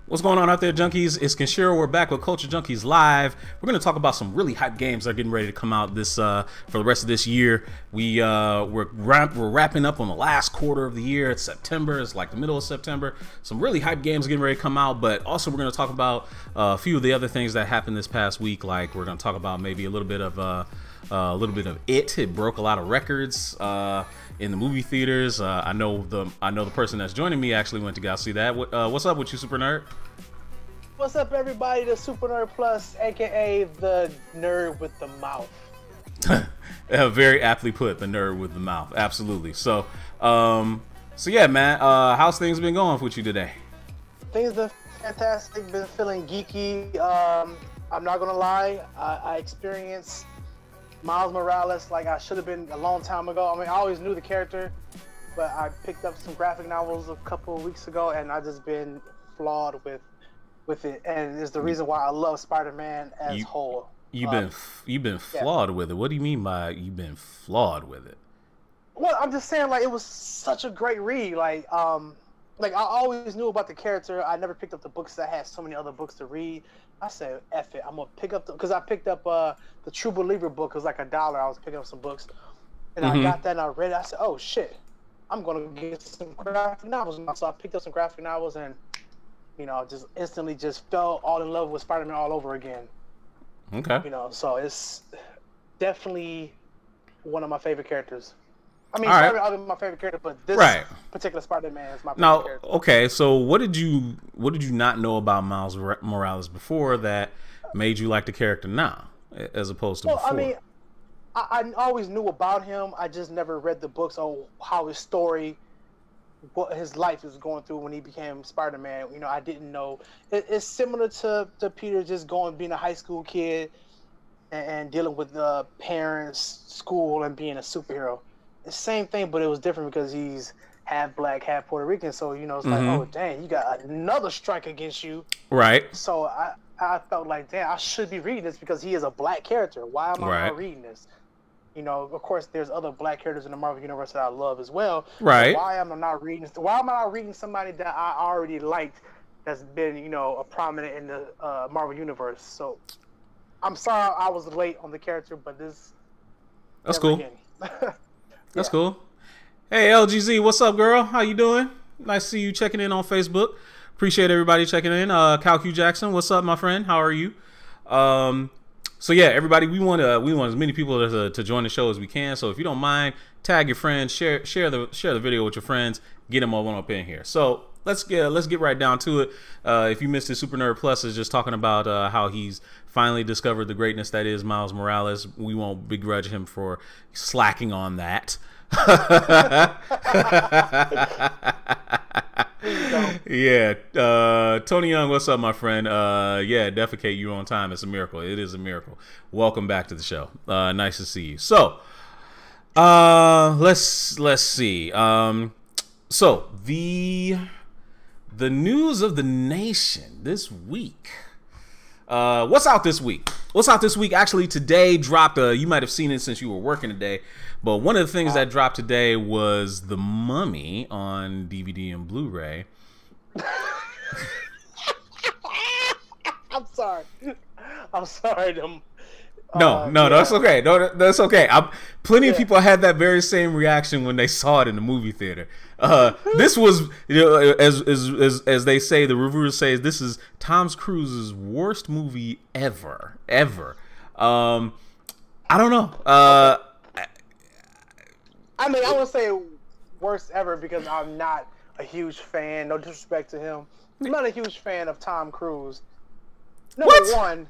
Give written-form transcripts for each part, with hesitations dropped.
What's going on out there, Junkies? It's Kenshiro. We're back with Culture Junkies Live. We're going to talk about some really hype games that are getting ready to come out this for the rest of this year. We're wrapping up on the last quarter of the year. It's September. It's like the middle of September. Some really hype games getting ready to come out, but also we're going to talk about a few of the other things that happened this past week. Like we're going to talk about maybe a little bit of It. It broke a lot of records in the movie theaters. I know the person that's joining me actually went to go see that. What's up with you, Super Nerd? What's up, everybody? The Super Nerd Plus, aka the nerd with the mouth. Very aptly put, the nerd with the mouth. Absolutely. So yeah, man. How's things been going with you today? Things been fantastic. Been feeling geeky. I'm not gonna lie. I experienced Miles Morales like I should have been a long time ago. I mean, I always knew the character, but I picked up some graphic novels a couple of weeks ago, and I just been flawed with it, and it's the reason why I love Spider-Man as whole. You've been flawed with it. What do you mean by you've been flawed with it? Well, I'm just saying, like, it was such a great read. Like I always knew about the character. I never picked up the books that had so many other books to read. I said, F it, I'm gonna pick up because I picked up the True Believer book. It was like $1. I was picking up some books, and I got that and I read it. I said, oh shit, I'm gonna get some graphic novels. So I picked up some graphic novels and, you know, just instantly just fell all in love with Spider-Man all over again. Okay. You know, so it's definitely one of my favorite characters. I mean, Spider-Man is my favorite character, but this particular Spider-Man is my favorite character. Okay, so what did you not know about Miles Morales before that made you like the character now, as opposed to before? I mean, I always knew about him. I just never read the books on how his story, what his life is going through when he became Spider-Man. You know, I didn't know. It's similar to Peter just being a high school kid and dealing with the parents, school, and being a superhero. The same thing, but it was different because he's half black, half Puerto Rican. So, you know, it's like, oh, dang, you got another strike against you. Right. So I felt like, damn, I should be reading this because he is a black character. Why am I not reading this? You know, of course, there's other black characters in the Marvel Universe that I love as well. Right. So why am I not reading somebody that I already liked that's been, you know, a prominent in the Marvel Universe? So I'm sorry I was late on the character, but that's cool. That's cool. Hey, LGZ, what's up, girl? How you doing? Nice to see you checking in on Facebook. Appreciate everybody checking in. Cal Q Jackson, what's up, my friend? How are you? So yeah, everybody, we want as many people to join the show as we can. So if you don't mind, tag your friends, share the video with your friends, get them all up in here. So let's get right down to it. If you missed it, Super Nerd Plus is just talking about how he's finally discovered the greatness that is Miles Morales. We won't begrudge him for slacking on that. Yeah, Tony Young, what's up, my friend? Yeah, defecate, you're on time. It's a miracle. It is a miracle. Welcome back to the show. Nice to see you. So let's see. So the news of the nation this week. What's out this week? What's out this week? Actually, today dropped. You might have seen it since you were working today. But one of the things that dropped today was The Mummy on DVD and Blu-ray. I'm sorry. No, that's okay. No, that's okay. Plenty of people had that very same reaction when they saw it in the movie theater. This was, you know, as they say, the reviewers say, this is Tom Cruise's worst movie ever. I don't know. I mean, I would say worst ever because I'm not a huge fan. No disrespect to him. I'm not a huge fan of Tom Cruise. Number one,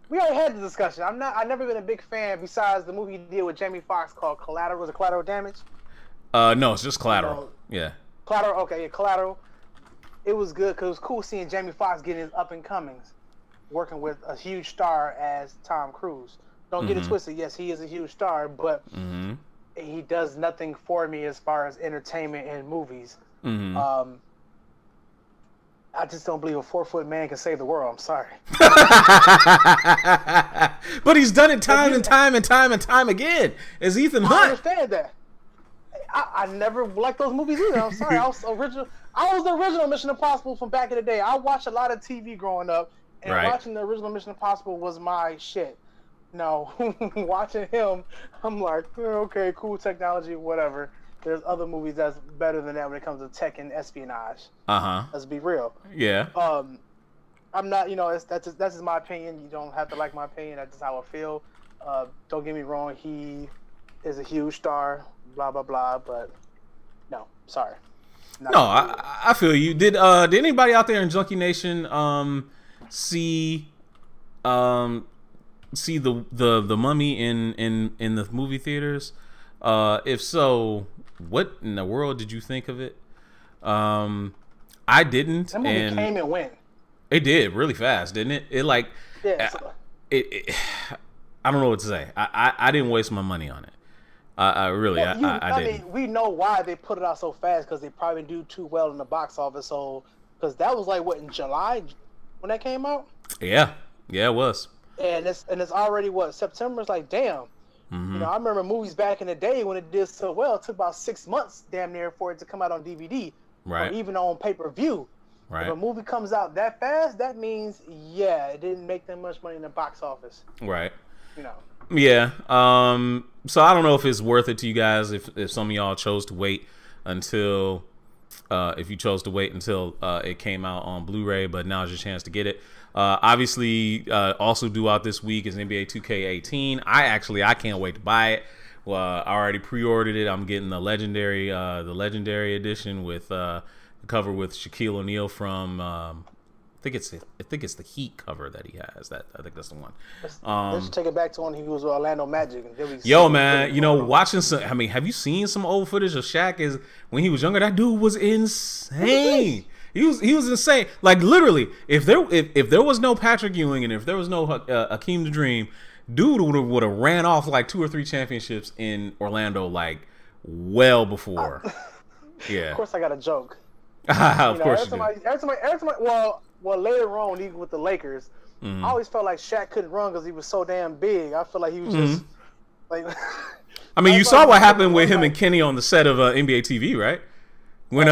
we already had the discussion. I've never been a big fan besides the movie he did with Jamie Foxx called Collateral. Was it Collateral Damage? No, it's just Collateral. Yeah. Collateral. Okay, yeah, Collateral. It was good because it was cool seeing Jamie Foxx getting his up and comings, working with a huge star as Tom Cruise. Don't get it twisted. Yes, he is a huge star, but he does nothing for me as far as entertainment and movies. I just don't believe a 4-foot man can save the world. I'm sorry. But he's done it time and time again. As Ethan Hunt. I understand that. I never liked those movies either. I'm sorry. I was the original Mission Impossible from back in the day. I watched a lot of TV growing up, and watching the original Mission Impossible was my shit. No, watching him, I'm like, okay, cool technology, whatever. There's other movies that's better than that when it comes to tech and espionage. Let's be real. Yeah. I'm not, that's just my opinion. You don't have to like my opinion. That's just how I feel. Don't get me wrong. He is a huge star. Blah blah blah. But no, sorry. I feel you. Did anybody out there in Junkie Nation see the Mummy in the movie theaters? If so, what in the world did you think of it? I didn't. That movie came and went. It did really fast, didn't it? It like it I don't know what to say. I didn't waste my money on it. I didn't. Mean, we know why they put it out so fast, because they probably do too well in the box office. So, because that was like in July when that came out. Yeah, it was. And it's already September. It's like, damn. I remember movies back in the day when it did so well. It took about 6 months, damn near, for it to come out on DVD, right? Or even on pay-per-view. Right. If a movie comes out that fast, that means it didn't make that much money in the box office. Right. Yeah. So I don't know if it's worth it to you guys if some of y'all chose to wait until if you chose to wait until it came out on Blu-ray, but now's your chance to get it. Obviously, also due out this week is NBA 2K18. I can't wait to buy it. Well, I already pre-ordered it. I'm getting the legendary edition with the cover with Shaquille O'Neal from I think it's the Heat cover that he has. I think that's the one. Let's take it back to when he was with Orlando Magic. Yo, man, watching some. I mean, have you seen some old footage of Shaq when he was younger? That dude was insane. He was insane. Like literally, if there was no Patrick Ewing and if there was no Hakeem the Dream, dude would have ran off like 2 or 3 championships in Orlando like well before. Yeah. Of course, I got a joke. Of course you do. Every time, well, later on, even with the Lakers, I always felt like Shaq couldn't run because he was so damn big. I feel like he was just like. I mean, you saw what happened with him and Kenny on the set of NBA TV, right? When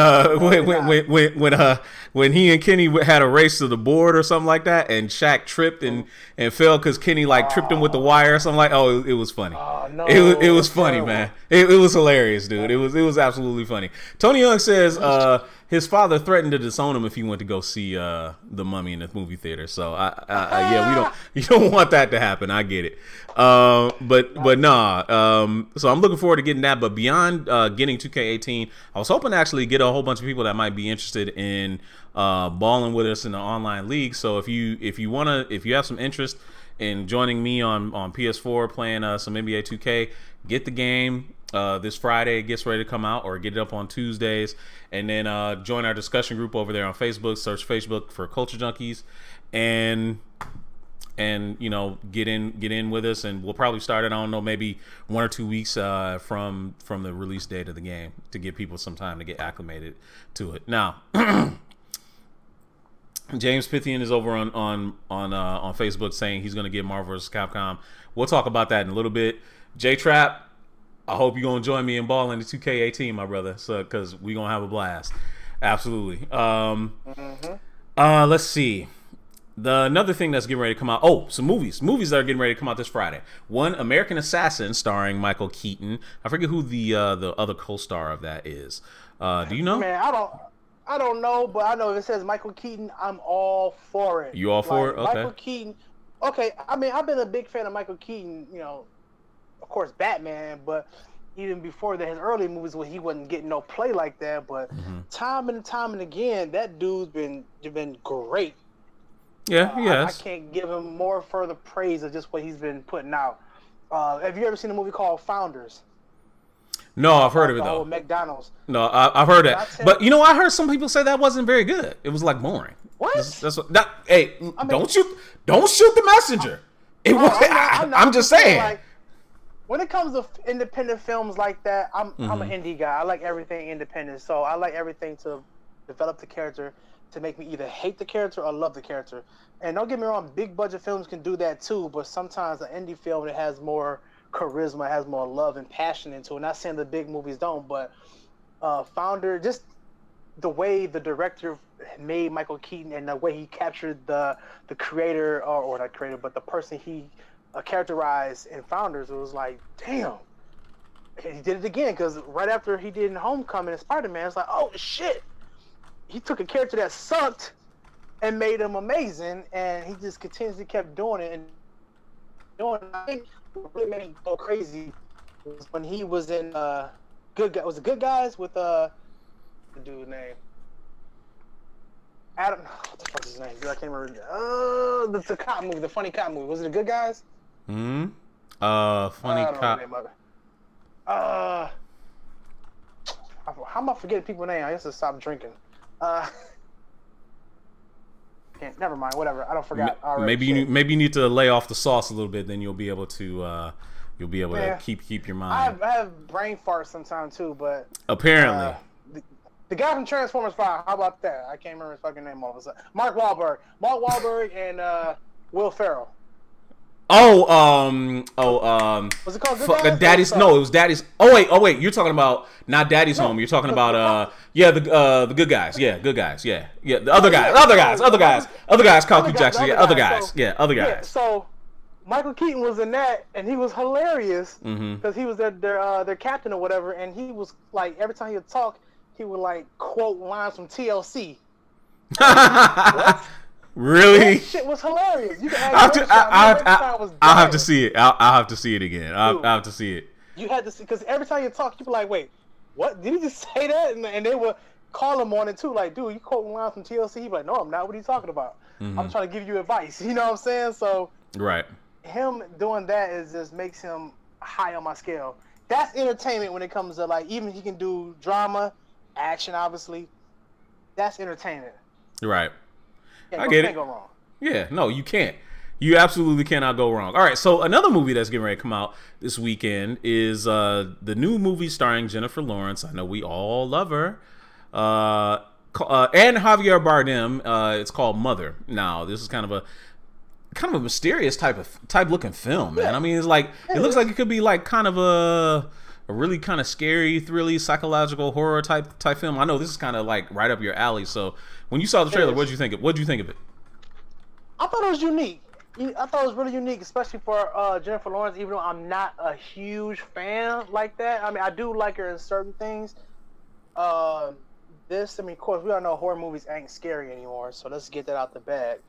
he and Kenny had a race to the board or something like that, and Shaq tripped and fell because Kenny tripped him with the wire or something like. Oh, it was funny. No, it was funny, man. It was hilarious, dude. It was absolutely funny. Tony Young says his father threatened to disown him if he went to go see the Mummy in the movie theater. So you don't want that to happen. I get it. But nah. So I'm looking forward to getting that. But beyond getting 2K18, I was hoping to actually get a whole bunch of people that might be interested in balling with us in the online league. So if you have some interest in joining me on PS4 playing some NBA 2K, get the game this Friday. It gets ready to come out, or get it up on Tuesdays, and then join our discussion group over there on Facebook. Search Facebook for Culture Junkies, and get in with us, and we'll probably start it, I don't know, maybe 1 or 2 weeks from the release date of the game, to give people some time to get acclimated to it. Now James Pythian is over on Facebook saying he's going to get Marvel vs. Capcom. We'll talk about that in a little bit. J-Trap, I hope you're going to join me in balling the 2K18, my brother, because we're going to have a blast. Absolutely. Let's see. Another thing that's getting ready to come out. Oh, some movies that are getting ready to come out this Friday. One, American Assassin, starring Michael Keaton. I forget who the other co-star of that is. Do you know? Man, I don't know, but I know if it says Michael Keaton, I'm all for it. You all for it? Okay. Michael Keaton. Okay, I mean, I've been a big fan of Michael Keaton. Of course, Batman, but even before that, his early movies when he wasn't getting no play like that. But time and again, that dude's been great. Yeah, he has. I can't give him more further praise of just what he's been putting out. Have you ever seen a movie called Founders? No, I've heard of it though. McDonald's. No, I've heard that, but I heard some people say that wasn't very good. It was like boring. What? Hey, don't shoot the messenger. I'm just saying. Like, when it comes to independent films like that, I'm an indie guy. I like everything independent, so I like everything to develop the character, to make me either hate the character or love the character. And don't get me wrong, big budget films can do that too, but sometimes an indie film that has more charisma, has more love and passion into it. Not saying the big movies don't, but Founder, just the way the director made Michael Keaton and the way he captured the creator or not creator, but the person he characterized in Founders, it was like, damn, he did it again. Because right after he did in Homecoming and Spider-Man, it's like, oh shit, he took a character that sucked and made him amazing, and he just continuously kept doing it and doing it. I think what really made him go crazy was when he was in Good Guys. Was it Good Guys with the dude's name? Adam. What the fuck is his name? Dude, I can't remember. The cop movie, the funny cop movie. Was it the Good Guys? Hmm. Funny cop. How am I forgetting people's name? I used to stop drinking. Can't. Never mind. Whatever. I don't forgot. Maybe you need to lay off the sauce a little bit. Then you'll be able to to keep your mind. I have brain farts sometimes too, but apparently. The guy from Transformers 5, how about that? I can't remember his fucking name all of a sudden. Mark Wahlberg and Will Ferrell. Was it called Good Guys? Daddy's? No, it was Daddy's. Oh wait, you're talking about not Daddy's Home. You're talking about the Good Guys. Yeah, Good Guys. Yeah, the other guys. Kyle Jackson. Yeah, other guys. Yeah, so Michael Keaton was in that, and he was hilarious because he was their captain or whatever, and he was like every time he would talk, he would like quote lines from TLC. What? Really? That shit was hilarious. You can I'll have to see it. I'll have to see it again. I'll have to see it. You had to see, because every time you talk, you be like, wait, what? Did he just say that? And they would call him on it too. Like, dude, you quoting lines from TLC? He'd be like, no, I'm not. What are you talking about? I'm trying to give you advice. You know what I'm saying? So right. Him doing that just makes him high on my scale. That's entertainment when it comes to, like, even if he can do drama, action, obviously. That's entertainment. Right. I get it. Can't go wrong. Yeah, no, you can't. You absolutely cannot go wrong. All right, so another movie that's getting ready to come out this weekend is the new movie starring Jennifer Lawrence. I know we all love her. And Javier Bardem. It's called Mother. Now, this is kind of a mysterious type looking film, man. I mean, it's like it looks like it could be like kind of a really kind of scary, thrilly, psychological horror type film. I know this is kind of like right up your alley. So when you saw the trailer, what did you think of it? I thought it was unique. I thought it was really unique, especially for Jennifer Lawrence. Even though I'm not a huge fan like that, I mean, I do like her in certain things. Of course, we all know horror movies ain't scary anymore, so let's get that out the bag.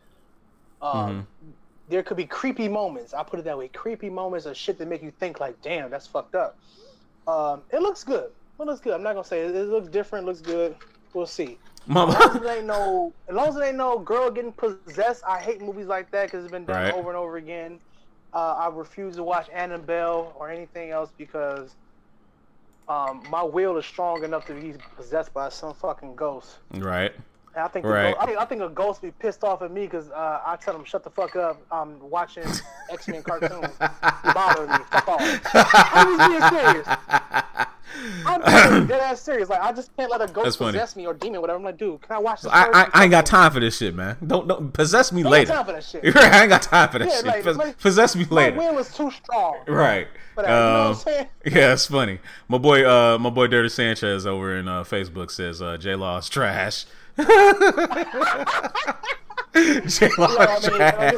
There could be creepy moments. I put it that way: creepy moments of shit that make you think, like, "Damn, that's fucked up." It looks good. I'm not gonna say it looks different. Looks good. We'll see. As long as it ain't no girl getting possessed, I hate movies like that because it's been done over and over again. I refuse to watch Annabelle or anything else because my will is strong enough to be possessed by some fucking ghost. Right. And I think I think a ghost be pissed off at me because I tell them shut the fuck up. I'm watching X-Men cartoons. You bother me. Fuck off. I'm just being serious. I'm dead ass serious. Like, I just can't let a ghost possess me or demon, whatever. I'm like, dude, can I watch this? I ain't got time for this shit, man. Don't possess me later. I ain't got time for that shit. I ain't got time for that shit. Like, possess me later. My will is too strong. Right. But, you know what I'm saying? Yeah, it's funny. My boy Dirty Sanchez over in Facebook says J-Law is trash. J-Law is trash.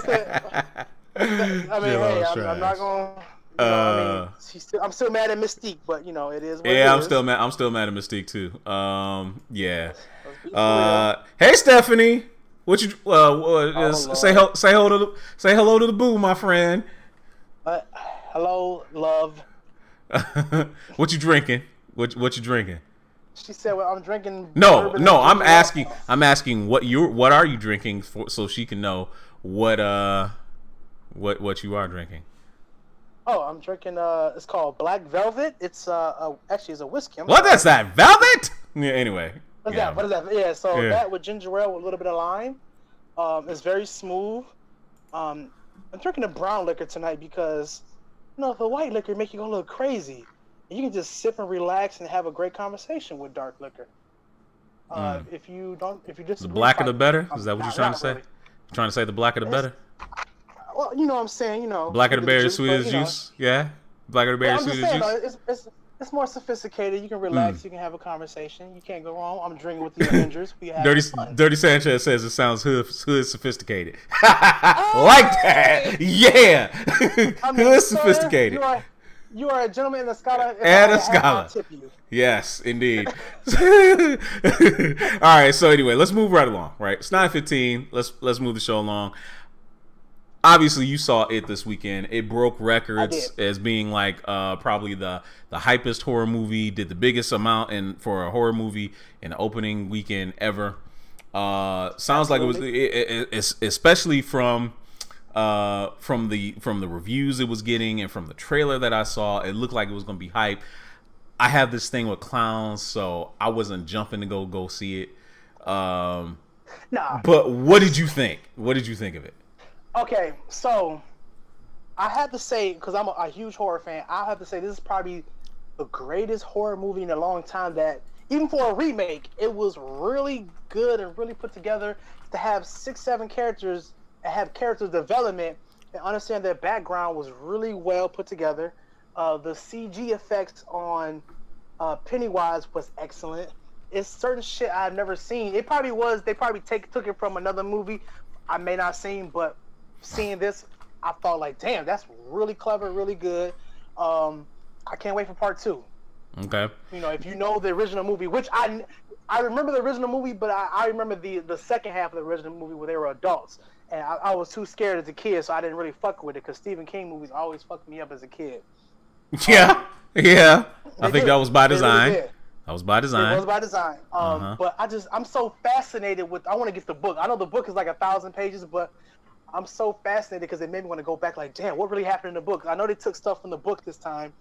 I'm not gonna. I'm still mad at Mystique, but you know it is. I'm still mad. I'm still mad at Mystique too. Hey Stephanie, what you? Say hello to the boo, my friend. Hello, love. What you drinking? What you drinking? She said, "Well, I'm drinking." No. I'm asking what are you drinking so she can know what you are drinking. Oh, I'm drinking. It's called Black Velvet. It's actually a whiskey. That's that velvet? Yeah. Anyway. What is that? Yeah. So that with ginger ale with a little bit of lime. It's very smooth. I'm drinking a brown liquor tonight because, the white liquor make you go a little crazy. You can just sip and relax and have a great conversation with dark liquor. If you just the blacker the better. Is that what you're trying to say? Really. You're trying to say the blacker the better? Well, you know what I'm saying. Blacker the berry, sweet as juice. Yeah, blacker the berry, sweet as juice. It's It's more sophisticated. You can relax. You can have a conversation. You can't go wrong. I'm drinking with the Avengers. We have fun. Dirty Sanchez says it sounds hood sophisticated. Like that. Yeah. Hood sophisticated. You are a gentleman and a scholar. And a scholar. Tip you. Yes, indeed. All right. So anyway, let's move right along. Right. It's 9:15. Let's move the show along. Obviously, you saw it this weekend. It broke records as being like probably the hypest horror movie. Did the biggest amount for a horror movie in the opening weekend ever. Sounds like it was, especially from the reviews it was getting and from the trailer that I saw. It looked like it was going to be hype. I have this thing with clowns, so I wasn't jumping to go see it. Nah. But what did you think? What did you think of it? Okay, so I have to say, because I'm a huge horror fan, I have to say this is probably the greatest horror movie in a long time that, even for a remake, it was really good and really put together to have 6-7 characters and have character development and understand their background was really well put together. The CG effects on Pennywise was excellent. It's certain shit I've never seen. It probably was, they probably took it from another movie I may not have seen, but seeing this, I thought like, damn, that's really clever, really good. I can't wait for part 2. Okay. You know, if you know the original movie, which I remember the original movie, but I remember the second half of the original movie where they were adults, and I was too scared as a kid, so I didn't really fuck with it because Stephen King movies always fucked me up as a kid. Yeah, yeah. I think that was by design. Really that was by design. It was by design. But I'm so fascinated with. I want to get the book. I know the book is like 1,000 pages, but I'm so fascinated because it made me want to go back. Like, damn, what really happened in the book? I know they took stuff from the book this time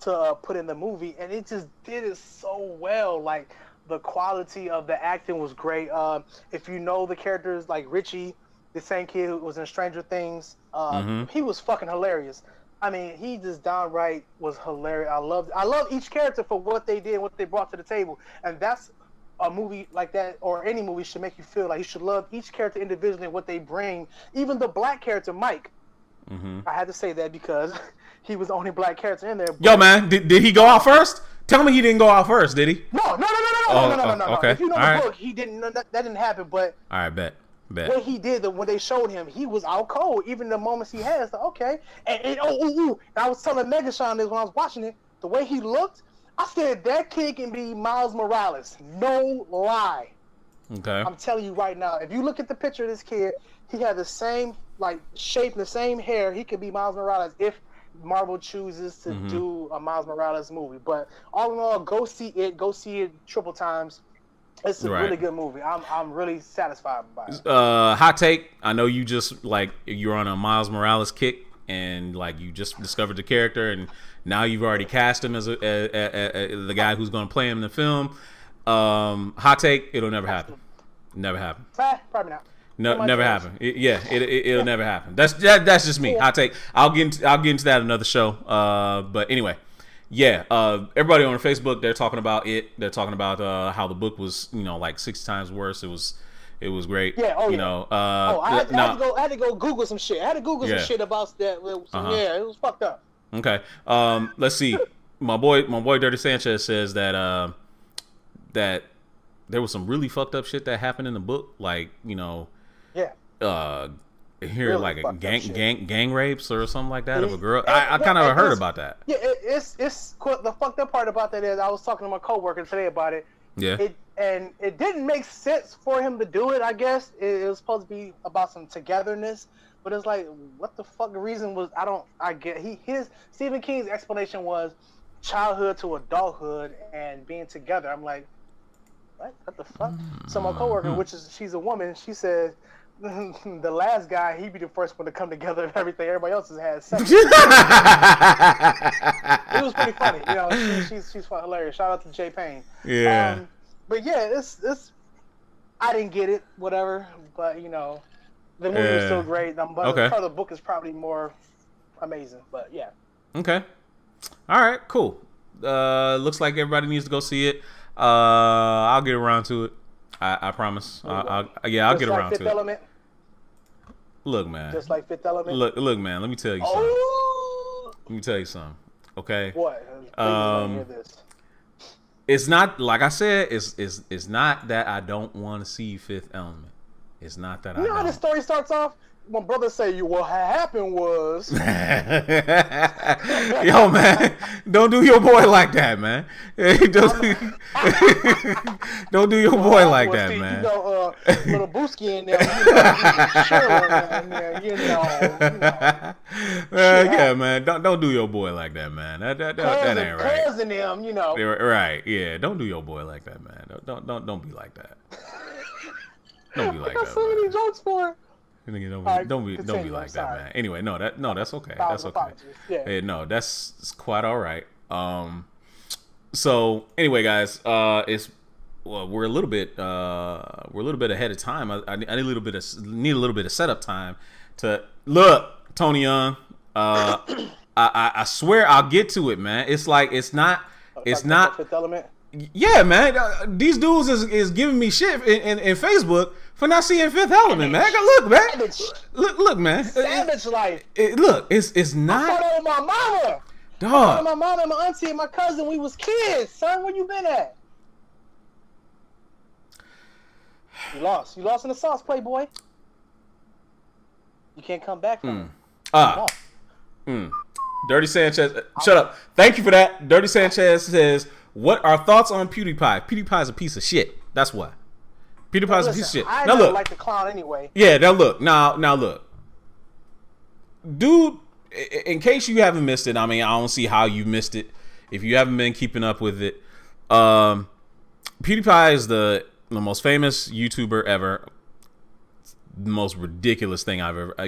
to put in the movie, and it just did it so well. Like, the quality of the acting was great. If you know the characters, like Richie, the same kid who was in Stranger Things, he was fucking hilarious. I mean, he just downright was hilarious. I love each character for what they did, what they brought to the table, and that's a movie like that, or any movie, should make you feel like you should love each character individually and what they bring. Even the black character, Mike. I had to say that because he was the only black character in there. Yo, man, did he go out first? Tell me he didn't go out first, did he? No. Okay. If you know the book, he didn't. That didn't happen. But all right, bet. What he did, when they showed him, he was out cold. Even the moments he has, like, okay. And I was telling Megashawn this when I was watching it. The way he looked, I said that kid can be Miles Morales. No lie. Okay. I'm telling you right now. If you look at the picture of this kid, he had the same like shape and the same hair. He could be Miles Morales if Marvel chooses to do a Miles Morales movie. But all in all, go see it. Go see it triple times. It's a really good movie. I'm really satisfied by it. Hot take. I know you just like you're on a Miles Morales kick and like you just discovered the character and now you've already cast him as the guy who's going to play him in the film. Hot take. It'll never happen. Never happen. Probably not. No, never happen. It'll never happen. That's just me. Hot take. I'll get into that another show. But anyway. Yeah, everybody on Facebook, they're talking about it. They're talking about how the book was, like 6 times worse. It was great. Yeah. Oh, yeah. I had to go Google some shit. I had to Google some shit about that. Yeah, it was fucked up. Okay. Let's see. My boy, Dirty Sanchez says that that there was some really fucked up shit that happened in the book, like Yeah. Here really like a gang rapes or something like that of a girl. I I kind of heard about that. Yeah, it's the fucked up part about that is I was talking to my coworker today about it. Yeah. It didn't make sense for him to do it. I guess it was supposed to be about some togetherness, but it's like, what the fuck? The reason was his Stephen King's explanation was childhood to adulthood and being together. I'm like, what the fuck? So my coworker, she's a woman, she said, the last guy, he'd be the first one to come together and everything. Everybody else has had sex. It was pretty funny. She's hilarious. Shout out to Jay Payne. Yeah. But yeah, it's I didn't get it, whatever. But the movie was still great. But the book is probably more amazing. But yeah. Okay. All right. Cool. Looks like everybody needs to go see it. I'll get around to it. I promise. I'll get around to it. Look, man. Just like Fifth Element. Look, man. Let me tell you something. Oh. Let me tell you something. Okay. What? Please let me hear this. It's not, like I said, it's not that I don't want to see Fifth Element. It's not that I don't. You know how the story starts off? When brothers say, what happened was... Yo, man, don't do your boy like that, man. Don't do your boy like that, man. You know, little Booski in there, yeah, man, don't do your boy like that, man. That ain't right. Cousin them, you know. Right, yeah, don't do your boy like that, man. Don't be like that. Don't be like that. I got so many jokes for it. Don't be like that, man. Anyway, that's okay. That's okay. Yeah. No, that's quite all right. So anyway, guys, we're a little bit ahead of time. I need a little bit of setup time to look, Tony Young. I swear I'll get to it, man. It's not. Fifth Element? Yeah, man. These dudes is giving me shit in Facebook for not seeing Fifth Element, man. Look, man. Look, man. Savage life. Look, it's not. I saw that with my mama. Dog. My mama and my auntie and my cousin, we was kids, son. Where you been at? You lost. You lost in the sauce, Playboy. You can't come back from it. Dirty Sanchez, shut up. Thank you for that. Dirty Sanchez says, what are thoughts on PewDiePie? PewDiePie's a piece of shit. That's why. PewDiePie's a piece of shit. I now look, like the clown anyway. Yeah, now look. Now look. Dude, in case you haven't missed it, I mean, I don't see how you missed it if you haven't been keeping up with it. PewDiePie is the most famous YouTuber ever. The most ridiculous thing I've ever,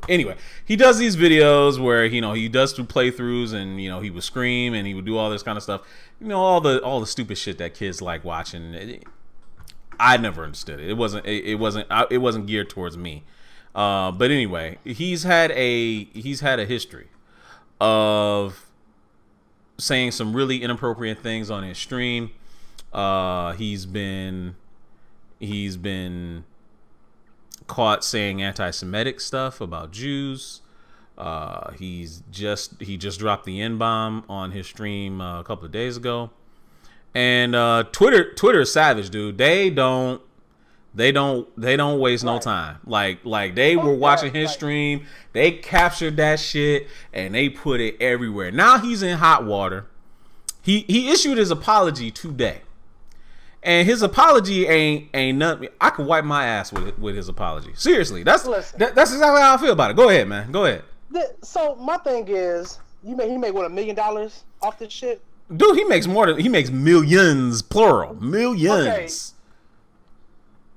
anyway, he does these videos where, he does through playthroughs and, he would scream and he would do all this kind of stuff. All the stupid shit that kids like watching. I never understood it. It wasn't geared towards me. But anyway, he's had a history of saying some really inappropriate things on his stream. He's been caught saying anti-Semitic stuff about Jews. He just dropped the N-bomb on his stream a couple of days ago. And Twitter is savage, dude. They don't waste no time. Like they were watching his stream, they captured that shit and they put it everywhere. Now he's in hot water. He issued his apology today. And his apology ain't nothing. I could wipe my ass with his apology. Seriously, that's exactly how I feel about it. Go ahead, man. Go ahead. So my thing is, he made what, $1 million off this shit? Dude, he makes millions, plural, millions. Okay.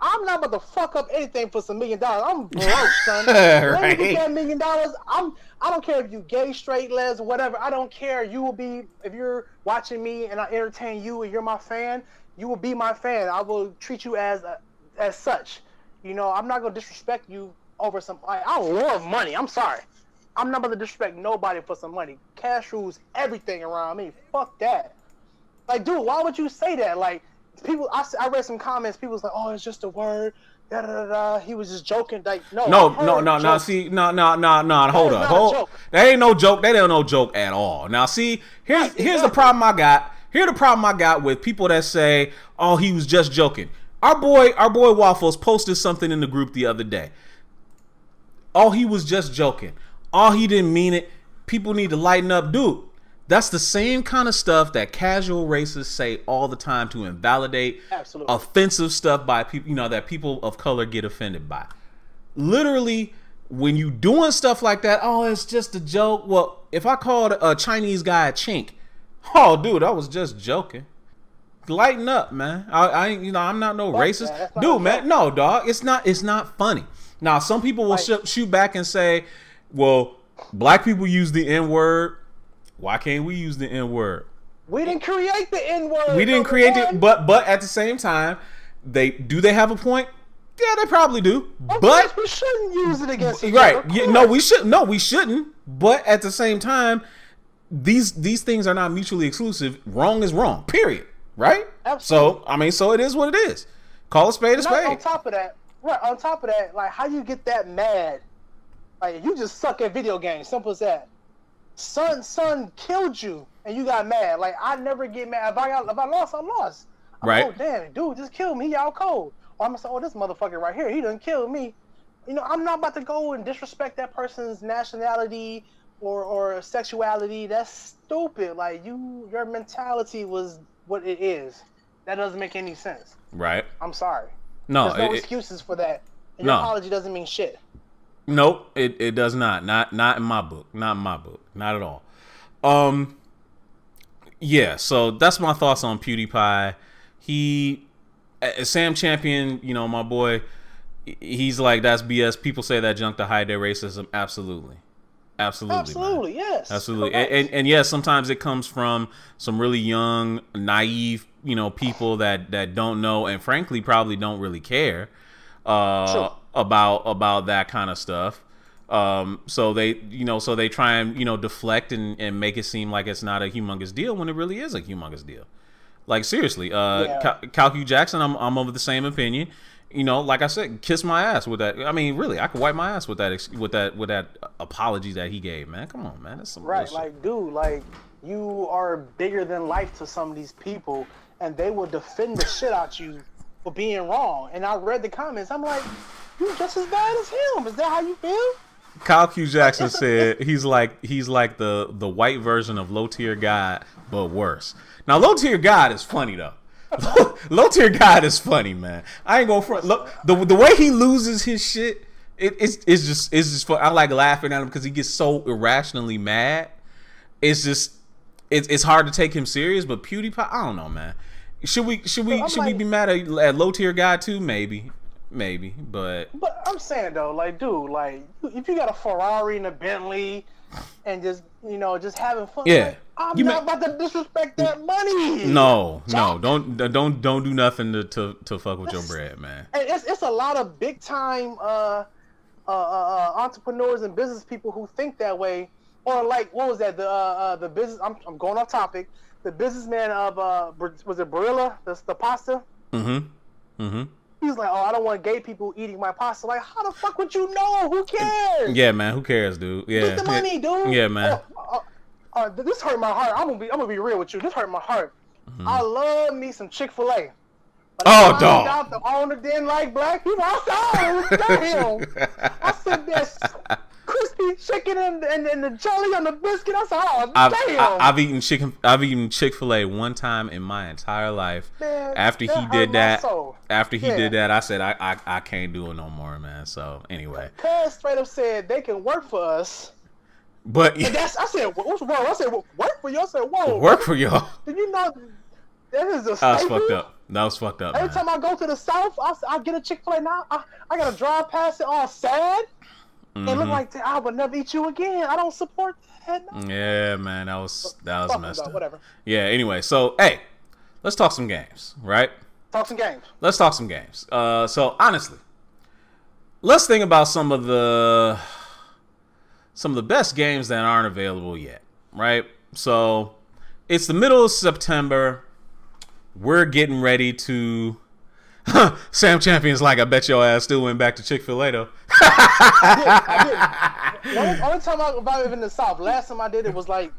I'm not about to fuck up anything for some $1 million. I'm broke, son. Let me get that $1 million. I don't care if you gay, straight, les, whatever. I don't care. You will be, if you're watching me and I entertain you and you're my fan, you will be my fan. I will treat you as such. I'm not gonna disrespect you over some. I love money. I'm sorry. I'm not about to disrespect nobody for some money. Cash rules everything around me. Fuck that. Like, dude, why would you say that? Like, people. I read some comments. People was like, "Oh, it's just a word." Da da da. He was just joking. Like, no. See, no. Hold up. That ain't no joke. That ain't no joke at all. Now, see, here's the problem I got. Here's the problem I got with people that say, "Oh, he was just joking." Our boy Waffles posted something in the group the other day. Oh, he was just joking. Oh, he didn't mean it. People need to lighten up, dude. That's the same kind of stuff that casual racists say all the time to invalidate offensive stuff by people, that people of color get offended by. Literally, when you doing stuff like that, oh, it's just a joke. Well, if I called a Chinese guy a chink, oh, dude, I was just joking. Lighten up, man. I'm not no racist, dude, man. No, dog, it's not funny. Now, some people will shoot back and say, well, black people use the N-word. Why can't we use the N-word? We didn't create the N-word. We didn't create it, but at the same time, they have a point? Yeah, they probably do. But we shouldn't use it against each other. Right. Yeah, no, we shouldn't. But at the same time, these things are not mutually exclusive. Wrong is wrong. Period. Right? Absolutely. So it is what it is. Call a spade a spade. On top of that, like, how you get that mad? Like, you just suck at video games. Simple as that. son killed you, and you got mad. Like, I never get mad. If I lost, I lost. I'm Right. like, oh damn, dude, just killed me. He out cold. Or I'm gonna say, oh, this motherfucker right here, he done killed me. You know, I'm not about to go and disrespect that person's nationality or sexuality. That's stupid. Like, your mentality was what it is. That doesn't make any sense. Right. I'm sorry. No, there's no excuses for that. And your apology doesn't mean shit. Nope, it does not. Not in my book. Not in my book. Not at all. Yeah, so that's my thoughts on PewDiePie. Sam Champion, you know, my boy, he's like, that's BS. People say that junk to hide their racism. Absolutely. Absolutely, man. Yes. Absolutely. And yes, sometimes it comes from some really young, naive, you know, people that don't know and frankly probably don't really care about that kind of stuff. So they try and, you know, deflect and make it seem like it's not a humongous deal when it really is a humongous deal. Like, seriously, Calcu Jackson, I'm of the same opinion. You know, like I said, kiss my ass with that. I mean, really, I could wipe my ass with that apology that he gave, man. Come on, man. That's some right. bullshit. Like, dude, like, you are bigger than life to some of these people, and they will defend the shit out you for being wrong. And I read the comments. I'm like, you just as bad as him. Is that how you feel? Kyle Q Jackson said he's like the white version of Low Tier God, but worse. Now, Low Tier God is funny though. Low Tier God is funny, man. I ain't gonna front. Look, the way he loses his shit, it's just fun. I like laughing at him because he gets so irrationally mad. It's hard to take him serious. But PewDiePie, I don't know, man. Should we be mad at Low Tier God too? Maybe, but I'm saying though, like, dude, like, if you got a Ferrari and a Bentley and just, you know, just having fun, yeah, like, I'm not about to disrespect that money. No, don't do nothing to fuck with your bread, man. And it's a lot of big time entrepreneurs and business people who think that way, or like, what was that? The business. I'm going off topic. The businessman of was it Barilla? The pasta. He's like, oh, I don't want gay people eating my pasta. Like, how the fuck would you know? Who cares? Yeah, man. Who cares, dude? Yeah. Get the money, dude. Yeah, man. This hurt my heart. I'm gonna be real with you. This hurt my heart. I love me some Chick-fil-A. Oh, dog. The owner didn't like black people. I said, oh, damn. I said, there's crispy chicken and the jelly on the biscuit. I said, oh, damn. I've eaten Chick-fil-A one time in my entire life. Man, after he did that, I said, I can't do it no more, man. So anyway, Cuz straight up said they can work for us. But I said, what's wrong? I said, work for you. I said, whoa. Work for y'all. Did you know that is a staple? That was fucked up. That was fucked up. Every time I go to the South, I get a Chick-fil-A now. I gotta drive past it all sad and look like I would never eat you again. I don't support that. No. Yeah, man, that was messed up. Whatever. Yeah. Anyway, so hey, let's talk some games, right? Let's talk some games. So honestly, let's think about some of the best games that aren't available yet, right? So it's the middle of September. We're getting ready to... Sam Champion's like, I bet your ass still went back to Chick-fil-A, though. I did. Only time I was in the South. Last time I did it was like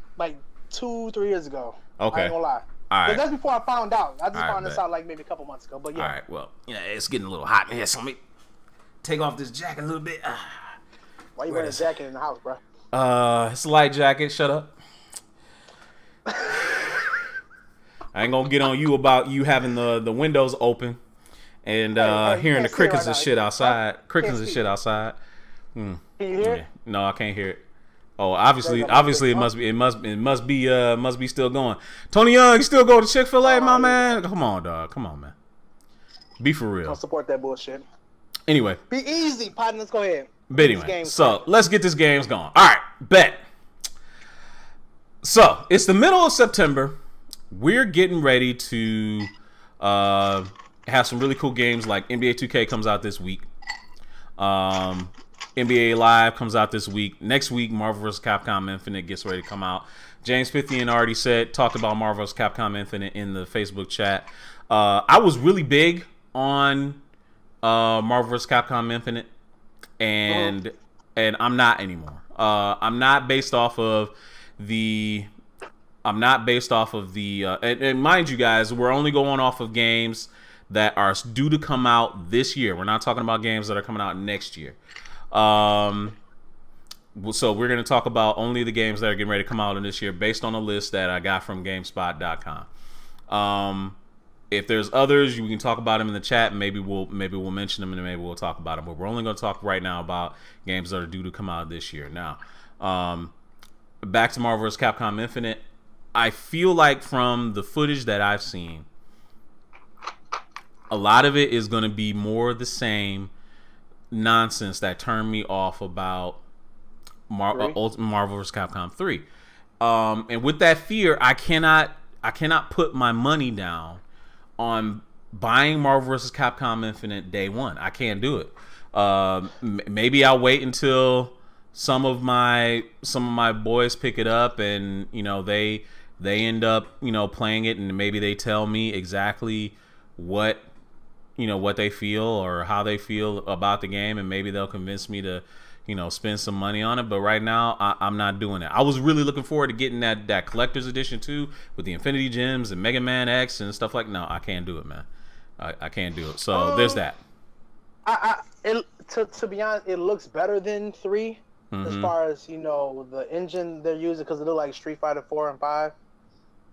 2-3 years ago. Okay. I ain't gonna lie. All right. But that's before I found out. I just found this out like maybe a couple months ago. But yeah. All right, well, it's getting a little hot in here, so let me take off this jacket a little bit. Why you wearing a jacket in the house, bro? It's a light jacket. Shut up. I ain't gonna get on you about you having the windows open and hearing the crickets and shit outside. Crickets and shit outside. Can you hear it? No, I can't hear it. Oh, obviously, it must be still going. Tony Young, you still go to Chick-fil-A, my man? Come on, dog. Come on, man. Be for real. Don't support that bullshit. Anyway. Be easy, partner. Let's go ahead. But anyway, so let's get this games going. All right, bet. So it's the middle of September. We're getting ready to have some really cool games like NBA 2K comes out this week. NBA Live comes out this week. Next week, Marvel vs. Capcom Infinite gets ready to come out. James Pythian already talked about Marvel vs. Capcom Infinite in the Facebook chat. I was really big on Marvel vs. Capcom Infinite, and I'm not anymore. I'm not based off of I'm not based off of the and mind you guys, we're only going off of games that are due to come out this year. We're not talking about games that are coming out next year. So we're going to talk about only the games that are getting ready to come out in this year based on a list that I got from GameSpot.com. If there's others, we can talk about them in the chat. Maybe we'll mention them and maybe we'll talk about them. But we're only going to talk right now about games that are due to come out this year. Now, back to Marvel vs. Capcom Infinite. I feel like from the footage that I've seen, a lot of it is going to be more the same nonsense that turned me off about Marvel vs. Capcom 3. And with that fear, I cannot put my money down on buying Marvel vs. Capcom Infinite day one. I can't do it. Maybe I'll wait until some of my boys pick it up and they end up playing it, and maybe they tell me exactly what they feel or how they feel about the game, and maybe they'll convince me to spend some money on it. But right now I'm not doing it. I was really looking forward to getting that collector's edition too, with the Infinity Gems and Mega Man X and stuff like. No, I can't do it, man. I can't do it. So there's that. To be honest, it looks better than 3 as far as the engine they're using, because it looks like Street Fighter 4 and 5.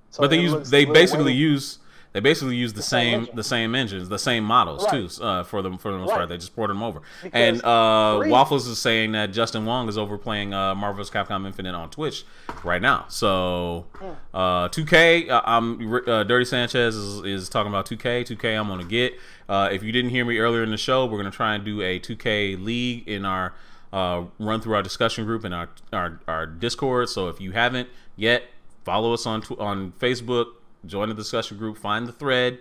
So but they basically use the same engines, the same models too, for the most part. They just ported them over. Because and Waffles is saying that Justin Wong is over playing Marvel vs. Capcom Infinite on Twitch right now. So 2K, Dirty Sanchez is talking about 2K. 2K, I'm gonna get. If you didn't hear me earlier in the show, we're gonna try and do a 2K league in our run through our discussion group and our Discord. So if you haven't yet, follow us on Facebook. Join the discussion group. Find the thread.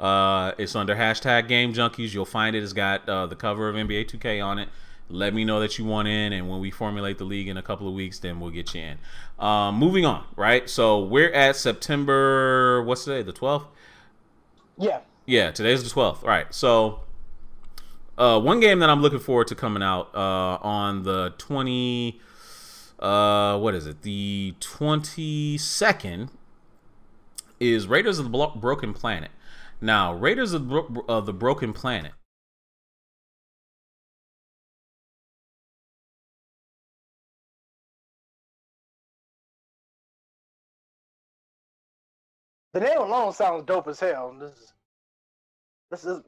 It's under #Game Junkies. You'll find it. It's got the cover of NBA 2K on it. Let me know that you want in, and when we formulate the league in a couple of weeks, then we'll get you in. Moving on, right? So we're at September. What's today? The 12th. Yeah. Today's the 12th. Right. So one game that I'm looking forward to coming out on the 20. What is it? The 22nd. Is Raiders of the Broken Planet. Now, Raiders of the Broken Planet. The name alone sounds dope as hell. This is.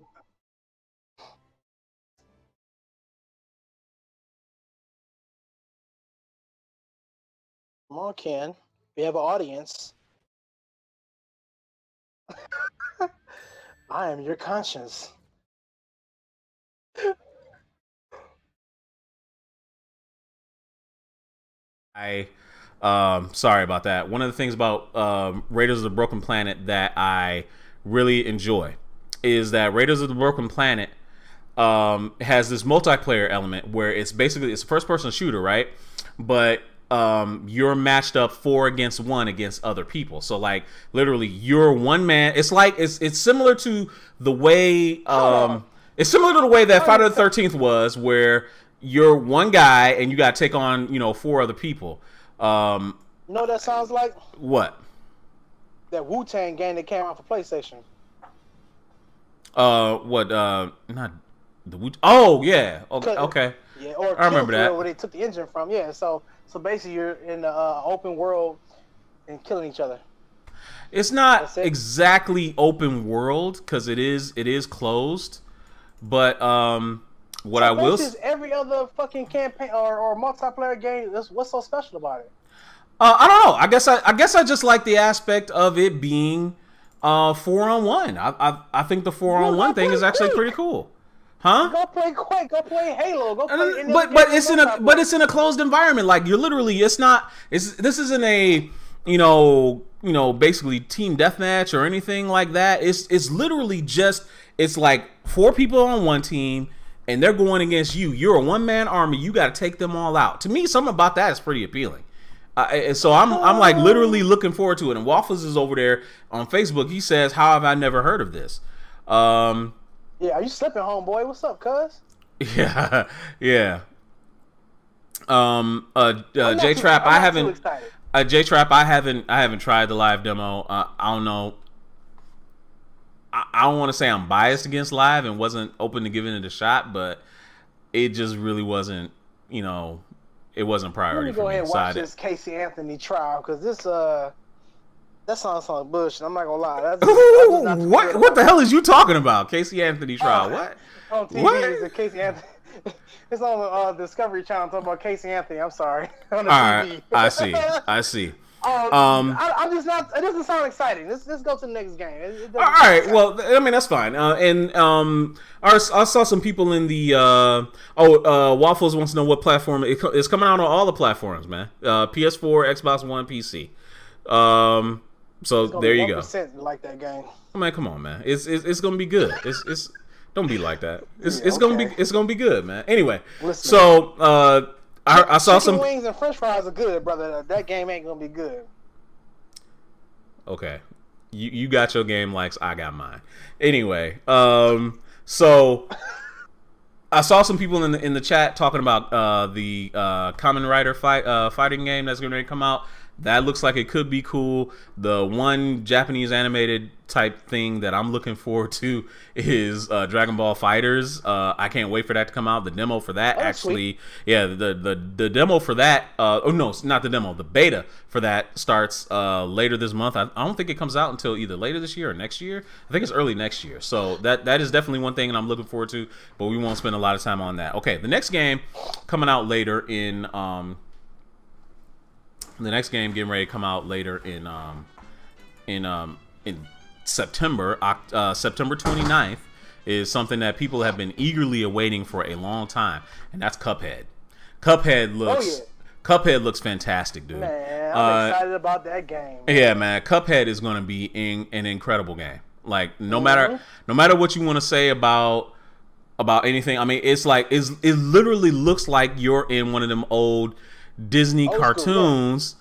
Come on, Ken. We have an audience. I am your conscience. Sorry about that. One of the things about Raiders of the Broken Planet that I really enjoy is that Raiders of the Broken Planet has this multiplayer element where it's a first-person shooter, right? But you're matched up 4 against 1 against other people. So like literally you're one man. It's like it's similar to the way that Friday the 13th was, where you're one guy and you got to take on 4 other people. That sounds like what? That Wu-Tang game that came out for PlayStation. Not the Wu. Oh yeah. Okay. Yeah, or I remember that. Where they took the engine from. Yeah. So basically, you're in the open world and killing each other. It's not exactly open world because it is closed, but what I will say, every other fucking campaign or multiplayer game. What's so special about it? I don't know. I guess I just like the aspect of it being 4-on-1. I think the 4-on-1 thing is actually pretty cool. Huh? Go play Quake. Go play Halo. Go play. But it's in a closed environment. Like you're literally. This isn't a basically team deathmatch or anything like that. It's literally just it's like 4 people on one team and they're going against you. You're a one-man army. You got to take them all out. To me, something about that is pretty appealing. So I'm like literally looking forward to it. And Waffles is over there on Facebook. He says, "How have I never heard of this?" Yeah, are you slipping, homeboy? What's up, cuz? Yeah. J Trap, I J-Trap, I haven't tried the live demo. I don't know. I don't want to say I'm biased against live and wasn't open to giving it a shot, but it just really wasn't, you know, it wasn't priority for me. Let me go ahead and watch this Casey Anthony trial, because this that sounds like bullshit. I'm not gonna lie. That's what the hell is you talking about? Casey Anthony trial? What? On TV, it's Casey Anthony. It's on the Discovery Channel talking about Casey Anthony. I'm sorry. On the TV. Right, I see. I'm just not. It doesn't sound exciting. Let's go to the next game. All right. Well, I mean that's fine. I saw some people in the. Waffles wants to know what platform it's coming out on all the platforms, man. PS4, Xbox One, PC. So there you go. Like that game. Oh, man, come on, man. It's gonna be good. It's don't be like that. It's gonna be good, man. Anyway, listen, so I saw some wings and French fries are good, brother. That game ain't gonna be good. Okay, you got your game likes, I got mine. Anyway, so I saw some people in the chat talking about the Kamen Rider fighting game that's going to come out. That looks like it could be cool. The one Japanese animated type thing that I'm looking forward to is Dragon Ball Fighters. I can't wait for that to come out. The demo for that sweet. Yeah, the demo for that. Oh no, it's not the demo. The beta for that starts later this month. I don't think it comes out until either later this year or next year. I think it's early next year. So that is definitely one thing that I'm looking forward to. But we won't spend a lot of time on that. Okay, the next game coming out later in the next game getting ready to come out later in September, September 29th, is something that people have been eagerly awaiting for a long time, and that's Cuphead. Cuphead looks fantastic, dude. Man, I'm excited about that game. Yeah, man, Cuphead is going to be an incredible game. Like no matter what you want to say about anything, I mean, it's like it literally looks like you're in one of them old Disney cartoons,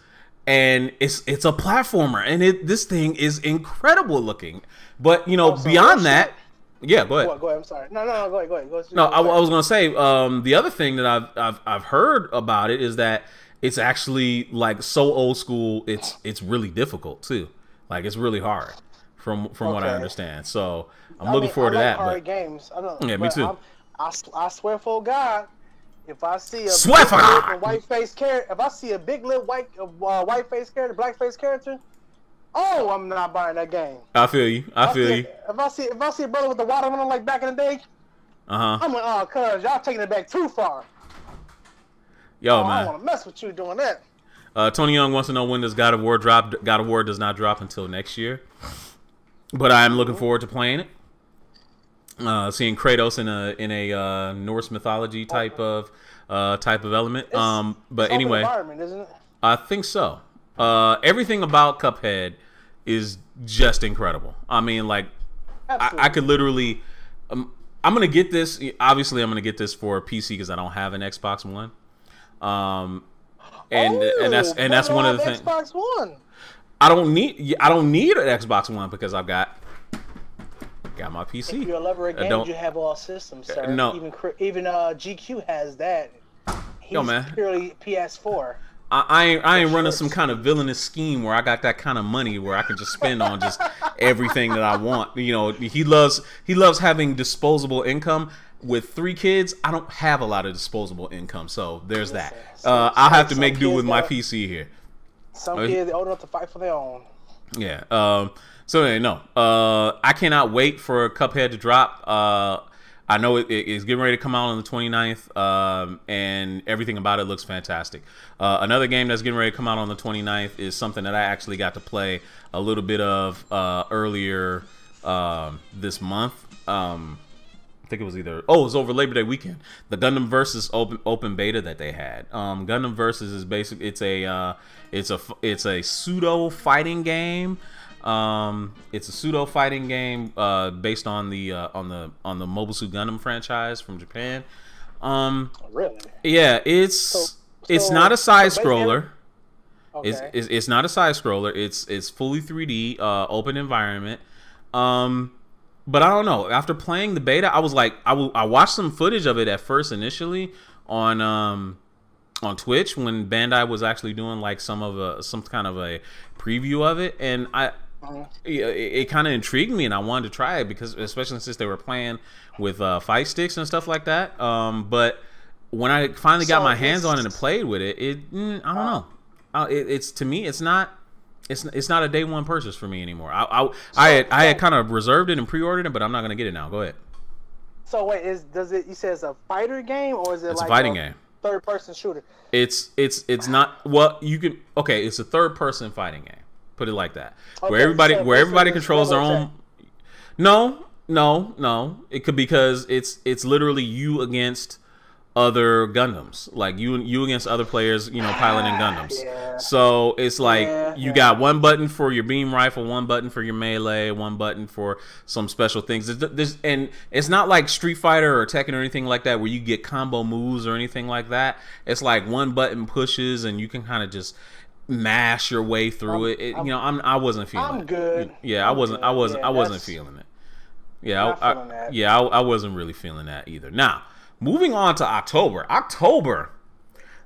and it's a platformer, and this thing is incredible looking. But you know, beyond that, yeah, go ahead. Go ahead. I'm sorry. No, go ahead. No, I was gonna say the other thing that I've heard about it is that it's actually like so old school. It's really difficult too. Like it's really hard from what I understand. So I'm looking forward to that. Hard games. I don't, yeah, me too. I swear for God. If I see a white face character, if I see a big lip white face character, black face character, I'm not buying that game. I feel you. If I see a brother with the watermelon like back in the day, I'm like, cuz y'all taking it back too far. Yo, man, I don't want to mess with you doing that. Tony Young wants to know when does God of War drop. God of War does not drop until next year, but I am looking forward to playing it. Seeing Kratos in a Norse mythology type of element. But anyway, environment, isn't it? I think so. Everything about Cuphead is just incredible. I mean, like, I could literally. I'm gonna get this. Obviously, I'm gonna get this for PC because I don't have an Xbox One. And that's one of the things. Xbox One. I don't need an Xbox One because I've got my PC. If you're a lover of games, you have all systems, sir. No. Even GQ has that. He's purely PS4. I ain't running some kind of villainous scheme where I got that kind of money where I can just spend on just everything that I want. You know, he loves having disposable income. With 3 kids, I don't have a lot of disposable income, so there's that. I'll have to make do with my PC here. Some kids are old enough to fight for their own. Yeah. So anyway, no. I cannot wait for Cuphead to drop. I know it is getting ready to come out on the 29th, and everything about it looks fantastic. Another game that's getting ready to come out on the 29th is something that I actually got to play a little bit of earlier this month. I think it was it was over Labor Day weekend. The Gundam Versus open beta that they had. Gundam Versus is basically it's a pseudo fighting game. It's a pseudo fighting game based on the Mobile Suit Gundam franchise from Japan. Really? Yeah, it's not a side scroller. Okay. It's not a side scroller. It's fully 3D open environment. But I don't know. After playing the beta, I was like, I watched some footage of it at first initially on on Twitch when Bandai was actually doing like some kind of a preview of it, and it kind of intrigued me, and I wanted to try it because, especially since they were playing with fight sticks and stuff like that. But when I finally got my hands on it and played with it, I don't know. It's to me, it's not a day one purchase for me anymore. I had kind of reserved it and pre-ordered it, but I'm not gonna get it now. Go ahead. So wait, you say it's a fighter game, or is it it's like a fighting game? Third person shooter. It's not. Well, you can. Okay, it's a third person fighting game. Put it like that, Okay, where everybody controls their Rebel own. No. It could, because it's literally you against other Gundams, like you against other players, piloting Gundams. Yeah. So it's like you got one button for your beam rifle, one button for your melee, one button for some special things. And it's not like Street Fighter or Tekken or anything like that where you get combo moves or anything like that. It's like one button pushes and you can kind of just mash your way through it. I wasn't feeling it. I'm good. Yeah, I wasn't feeling it. Yeah, I wasn't really feeling that either. Now, moving on to October.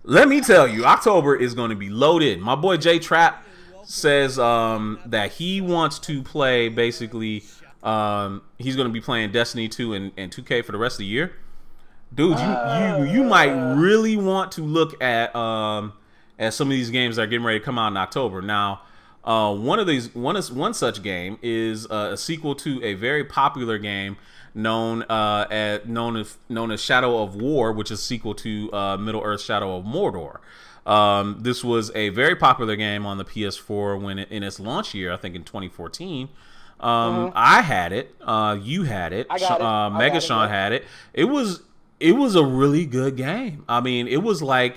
Let me tell you, October is going to be loaded. My boy J Trap says that he wants to play, basically, he's going to be playing Destiny 2 and 2K for the rest of the year. Dude, you might really want to look at some of these games that are getting ready to come out in October. Now, one such game is a sequel to a very popular game known as Shadow of War, which is a sequel to Middle-earth Shadow of Mordor. This was a very popular game on the PS4 in its launch year, I think in 2014. I had it. You had it. Megashawn had it. It was a really good game. I mean, it was like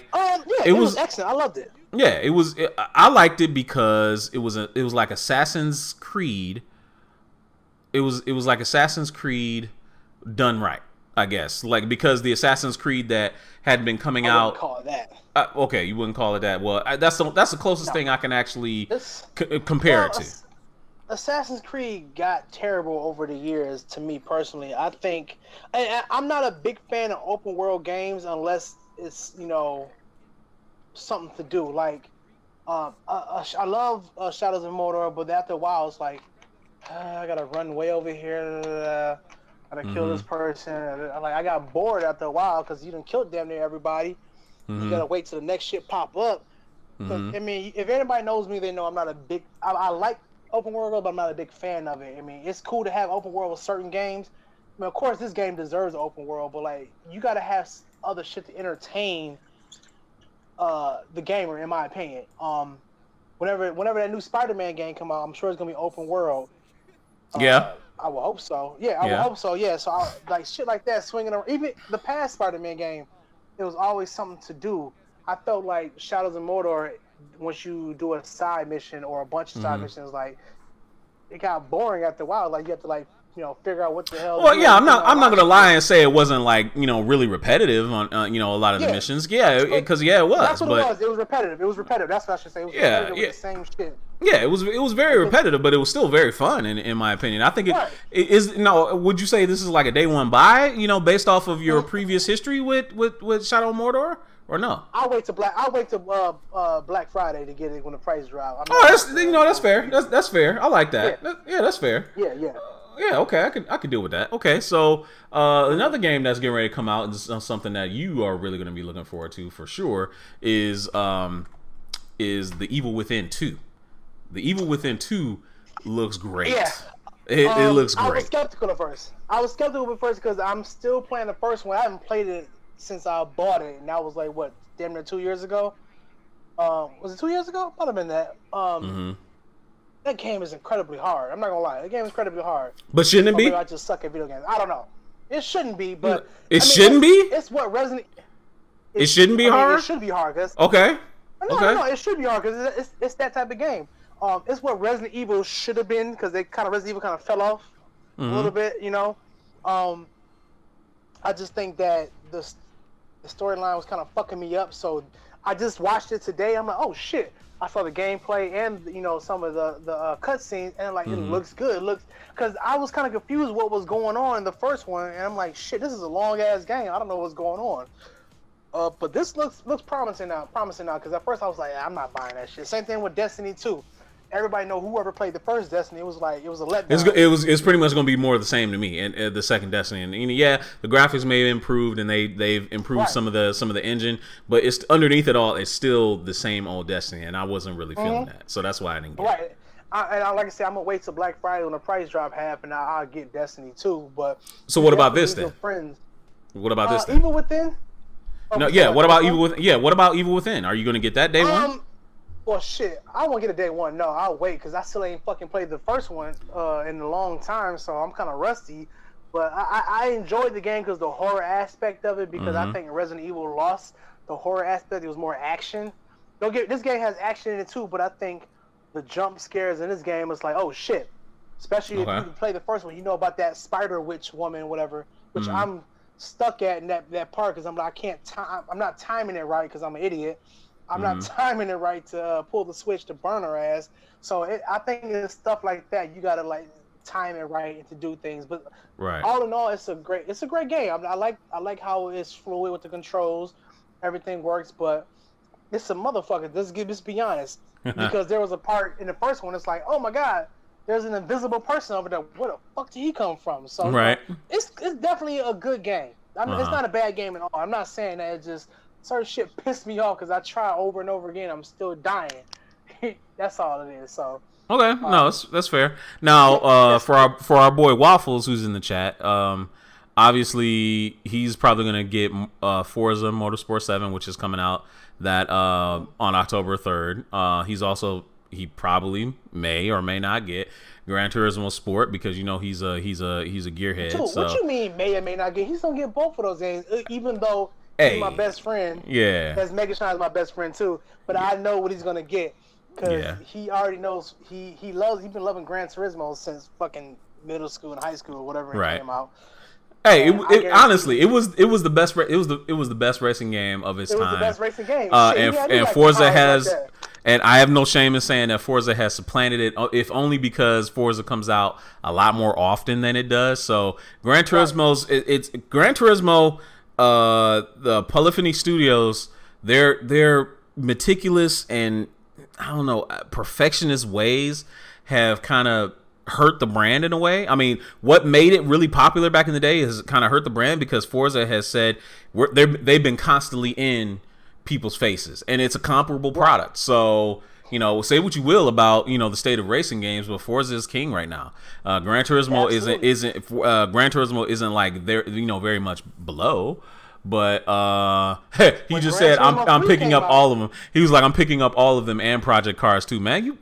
it was excellent. I loved it. Yeah, I liked it because it was like Assassin's Creed. It was like Assassin's Creed done right, I guess. Like, because the Assassin's Creed that had been coming out. I wouldn't call it that. Okay, you wouldn't call it that. Well, that's the closest thing I can actually compare it to. Assassin's Creed got terrible over the years, to me personally. I think I'm not a big fan of open world games unless it's something to do. Like I love Shadows of Mordor, but after a while it's like I gotta run way over here. Gotta kill this person. I got bored after a while because you done killed damn near everybody. You gotta wait till the next shit pop up. I mean, if anybody knows me, they know I'm not a big. I like open world, but I'm not a big fan of it. I mean, it's cool to have open world with certain games. I mean, of course, this game deserves open world, but like you gotta have other shit to entertain the gamer, in my opinion. Whenever that new Spider-Man game come out, I'm sure it's gonna be open world. Yeah. I will hope so. Yeah, I will hope so. Yeah, so like shit like that, swinging around. Even the past Spider-Man game, it was always something to do. I felt like Shadows of Mordor, once you do a side mission or a bunch of side missions, like it got boring after a while. Like you have to figure out what the hell. Well, yeah, I'm not gonna lie and say it wasn't like really repetitive on a lot of the missions. Yeah, because it was. That's what it was. It was repetitive. That's what I should say. It was repetitive with the same shit. Yeah, it was very repetitive, but it was still very fun in my opinion. I think it is. No, would you say this is like a day one buy? Based off of your previous history with Shadow of Mordor, or no? I'll wait till Black Friday to get it when the price drop. That's fair. That's fair. I like that. Yeah, that's fair. Yeah. Yeah, okay, I could deal with that. Okay, so another game that's getting ready to come out, and something that you are really going to be looking forward to for sure, is The Evil Within 2. The Evil Within 2 looks great. Yeah. It looks great. I was skeptical at first. Because I'm still playing the first one. I haven't played it since I bought it, and that was like, what, damn near 2 years ago? Was it 2 years ago? Might have been that. That game is incredibly hard. I'm not gonna lie. The game is incredibly hard. But shouldn't it be? Maybe I just suck at video games. I don't know. It shouldn't be, but shouldn't be. It's what Resident. It shouldn't be hard. It should be hard, cause okay. No, it should be hard because it's that type of game. It's what Resident Evil should have been because Resident Evil kind of fell off a little bit, I just think that the storyline was kind of fucking me up, so I just watched it today. I'm like, oh shit. I saw the gameplay and some of the cutscenes, and like it looks good. Because I was kind of confused what was going on in the first one, and I'm like, shit, this is a long ass game. I don't know what's going But this looks promising now. Because at first I was like, I'm not buying that shit. Same thing with Destiny 2. Everybody know whoever played the first Destiny, it was a letdown. It's pretty much going to be more of the same to me. And the second Destiny, and yeah, the graphics may have improved, and they've improved some of the engine, but it's underneath it all, it's still the same old Destiny, and I wasn't really feeling that, so that's why I didn't get it. Like I said, I'm gonna wait till Black Friday when the price drop half, and I'll get Destiny 2. But so what about this then? What about this then? Evil Within. No, yeah. What about Evil Within? Yeah, what about Evil Within? Are you going to get that day one? Well, shit, I won't get a day one. No, I'll wait because I still ain't fucking played the first one in a long time, so I'm kind of rusty. But I enjoyed the game because the horror aspect of it. Because I think Resident Evil lost the horror aspect. It was more action. This game has action in it too, but I think the jump scares in this game is like, oh shit. Especially if you play the first one, you know about that spider witch woman, whatever, which I'm stuck at in that part because I'm not timing it right because I'm an idiot. I'm not timing it right to pull the switch to burn her ass. So I think it's stuff like that. You gotta like time it right and to do things. But all in all, it's a great game. I like how it's fluid with the controls. Everything works, but it's a motherfucker. Let's be honest. Because there was a part in the first one. It's like, oh my god, there's an invisible person over there. Where the fuck did he come from? So it's definitely a good game. I mean, it's not a bad game at all. I'm not saying that. It just certain shit pissed me off because I try over and over again. I'm still dying. That's all it is. So okay, no, that's fair. Now, for our boy Waffles, who's in the chat, obviously he's probably gonna get Forza Motorsport 7, which is coming out on October 3rd. He probably may or may not get Gran Turismo Sport because you know he's a gearhead. Dude, so. What you mean may or may not get? He's gonna get both of those games, even though. He's my best friend. Yeah. As Megatron is my best friend too. But I know what he's gonna get because he already knows. He's been loving Gran Turismo since fucking middle school and high school or whatever it came out. Hey, honestly, it was the best. It was the best racing game of its time. It was the best racing game. And Forza has. And I have no shame in saying that Forza has supplanted it, if only because Forza comes out a lot more often than it does. So Gran Turismo's it's Gran Turismo. The Polyphony Studios, their meticulous and I don't know perfectionist ways have kind of hurt the brand in a way. I mean, what made it really popular back in the day has kind of hurt the brand because Forza has said they've been constantly in people's faces, and it's a comparable product. So you know, say what you will about the state of racing games, but Forza is king right now. Gran Turismo Gran Turismo isn't like they're very much below. But he just said I'm picking up all of them. He was like, I'm picking up all of them and Project Cars too, man.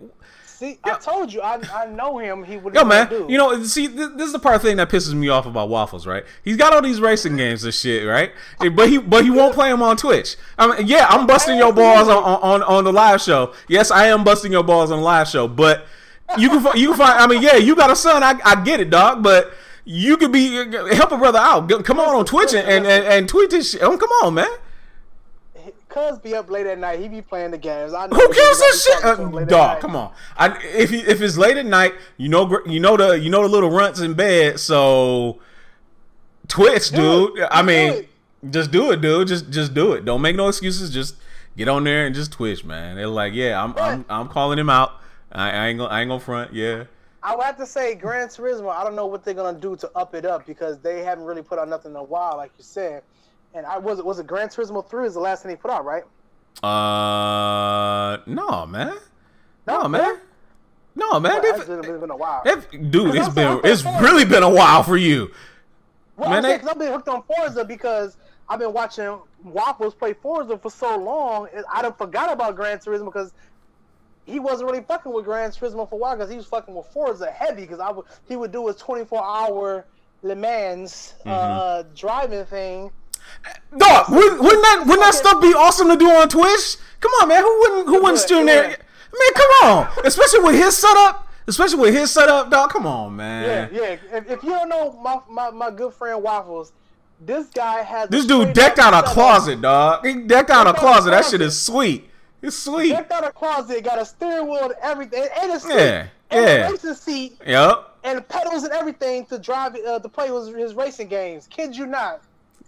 I told you, I know him. He would. Yo, man. Do. See, this is the part of the thing that pisses me off about Waffles, right? He's got all these racing games and shit, right? But he won't play them on Twitch. I mean, yeah, I'm busting your balls on the live show. Yes, I am busting your balls on the live show. But you can find. I mean, yeah, you got a son. I get it, dog. But you could help a brother out. Come on Twitch and tweet this shit. Come on, man. Cuz be up late at night. He be playing the games. I know who cares that shit, dog? Come on. If it's late at night, you know the little runts in bed. So Twitch, dude. I mean, just do it, dude. Just do it. Don't make no excuses. Just get on there and just Twitch, man. They're like, yeah, I'm calling him out. I ain't gonna front. Yeah. I would have to say Gran Turismo. I don't know what they're gonna do to up it up because they haven't really put out nothing in a while, like you said. And was it Gran Turismo 3 is the last thing he put out, right? No, man. No, man. It's been a while. Dude, it's really been a while for you. Well, man, because I've been hooked on Forza because I've been watching Waffles play Forza for so long. I done forgot about Gran Turismo because he wasn't really fucking with Gran Turismo for a while because he was fucking with Forza heavy because he would do his 24-hour Le Mans driving thing. Dog, wouldn't that stuff be awesome to do on Twitch? Come on, man. Who wouldn't stream there? Man, come on. Especially with his setup, dog. Come on, man. Yeah. If you don't know my good friend Waffles, this guy has this dude decked out a closet, dog. He decked out a closet. That shit is sweet. It's sweet. Decked out a closet, got a steering wheel and everything, and a seat, and a racing seat. Yep. And pedals and everything to drive to play his racing games. Kid you not.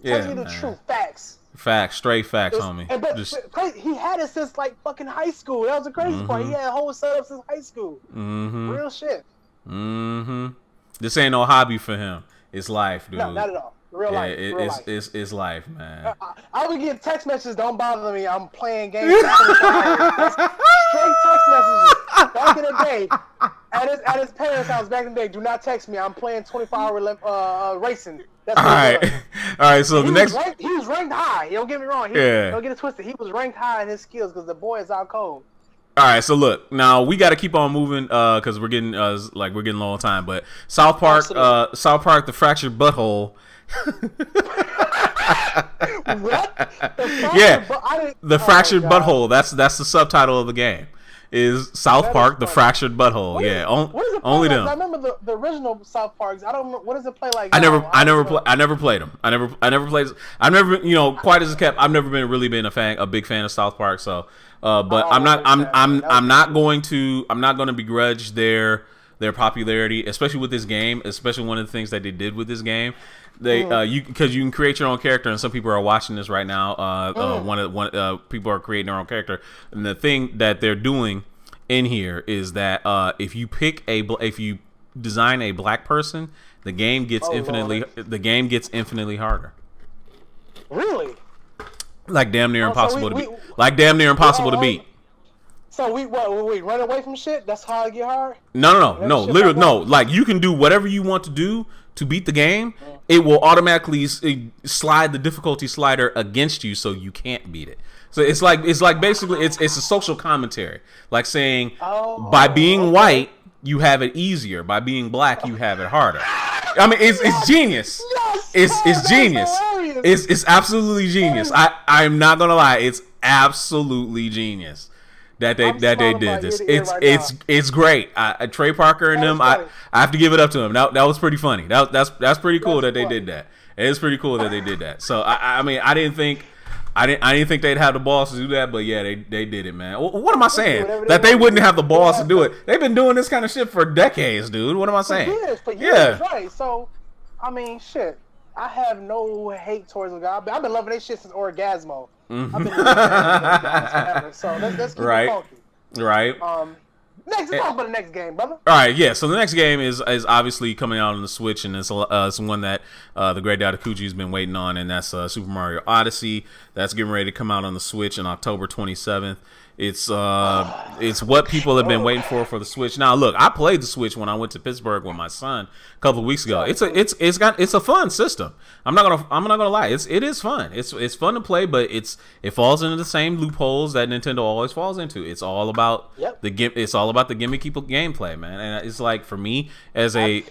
Telling you the truth, facts. Facts, straight facts, homie. And he had it since like fucking high school. That was the crazy part. He had a whole setup since high school. Real shit. This ain't no hobby for him. It's life, dude. No, not at all. Real life. It's life, man. I would get text messages. Don't bother me. I'm playing games. Straight text messages. Back in the day, at his parents' house. Back in the day, do not text me. I'm playing 24-hour racing. That's all right. So he was ranked high. Don't get me wrong. Don't get it twisted. He was ranked high in his skills because the boy is out cold. All right, so look, now we got to keep on moving because we're getting low on time. But South Park, the fractured butthole. What? The fractured butthole. That's the subtitle of the game. Is South Park the fractured butthole? Only them. I remember the original South Parks. I don't know what does it play like. I never played them. I never played. I've never, quite as it kept. I've never been a big fan of South Park. So, but I'm not going to begrudge their popularity, especially with this game. Especially one of the things that they did with this game. Because you can create your own character, and some people are watching this right now. People are creating their own character, and the thing that they're doing in here is that if you design a black person, the game gets infinitely harder. Really? Like damn near impossible to beat. So we run away from shit? That's how it get hard? No. Literally, no. Like you can do whatever you want to do to beat the game. It will automatically slide the difficulty slider against you, so you can't beat it. So it's like basically it's a social commentary, like saying by being white you have it easier, by being black you have it harder. I mean, it's genius. Yes, it's genius. It's absolutely genius. I'm not gonna lie, it's absolutely genius that they did this. It's great. Trey Parker and them. I have to give it up to him. That was pretty funny. That's pretty cool that they did that. It is pretty cool that they did that. So I mean, I didn't think they'd have the balls to do that, but yeah, they did it, man. What am I saying? That they wouldn't have the balls to do it? They've been doing this kind of shit for decades, dude. What am I saying? For years, right? So I mean, shit. I have no hate towards them guys. I've been loving their shit since Orgasmo. I've been loving forever. So let's keep it funky. Right. Let's talk about the next game, brother. All right, yeah. So the next game is obviously coming out on the Switch, and it's one that the great Datakuji has been waiting on, and that's Super Mario Odyssey. That's getting ready to come out on the Switch on October 27th. It's what people have been waiting for the Switch. Now, look, I played the Switch when I went to Pittsburgh with my son a couple of weeks ago. It's a fun system. I'm not gonna lie. It is fun. It's fun to play, but it falls into the same loopholes that Nintendo always falls into. It's all about it's all about the gimmicky gameplay, man. And it's like, for me as a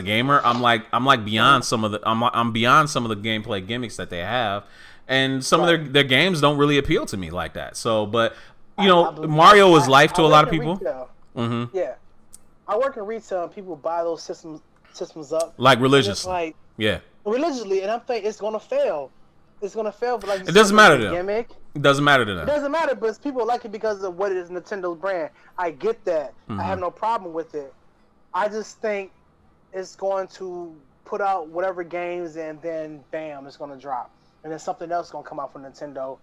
gamer, I'm beyond some of the gameplay gimmicks that they have, and some of their games don't really appeal to me like that. So, but Mario is life to a lot of people. Yeah, I work in retail, and people buy those systems up like religiously. Religiously, and I'm thinking it's gonna fail. It's gonna fail, but like it doesn't matter to them. Gimmick. It doesn't matter to them. It doesn't matter, but people like it because of what it is, Nintendo's brand. I get that. I have no problem with it. I just think it's going to put out whatever games, and then bam, it's gonna drop. And then something else is going to come out from Nintendo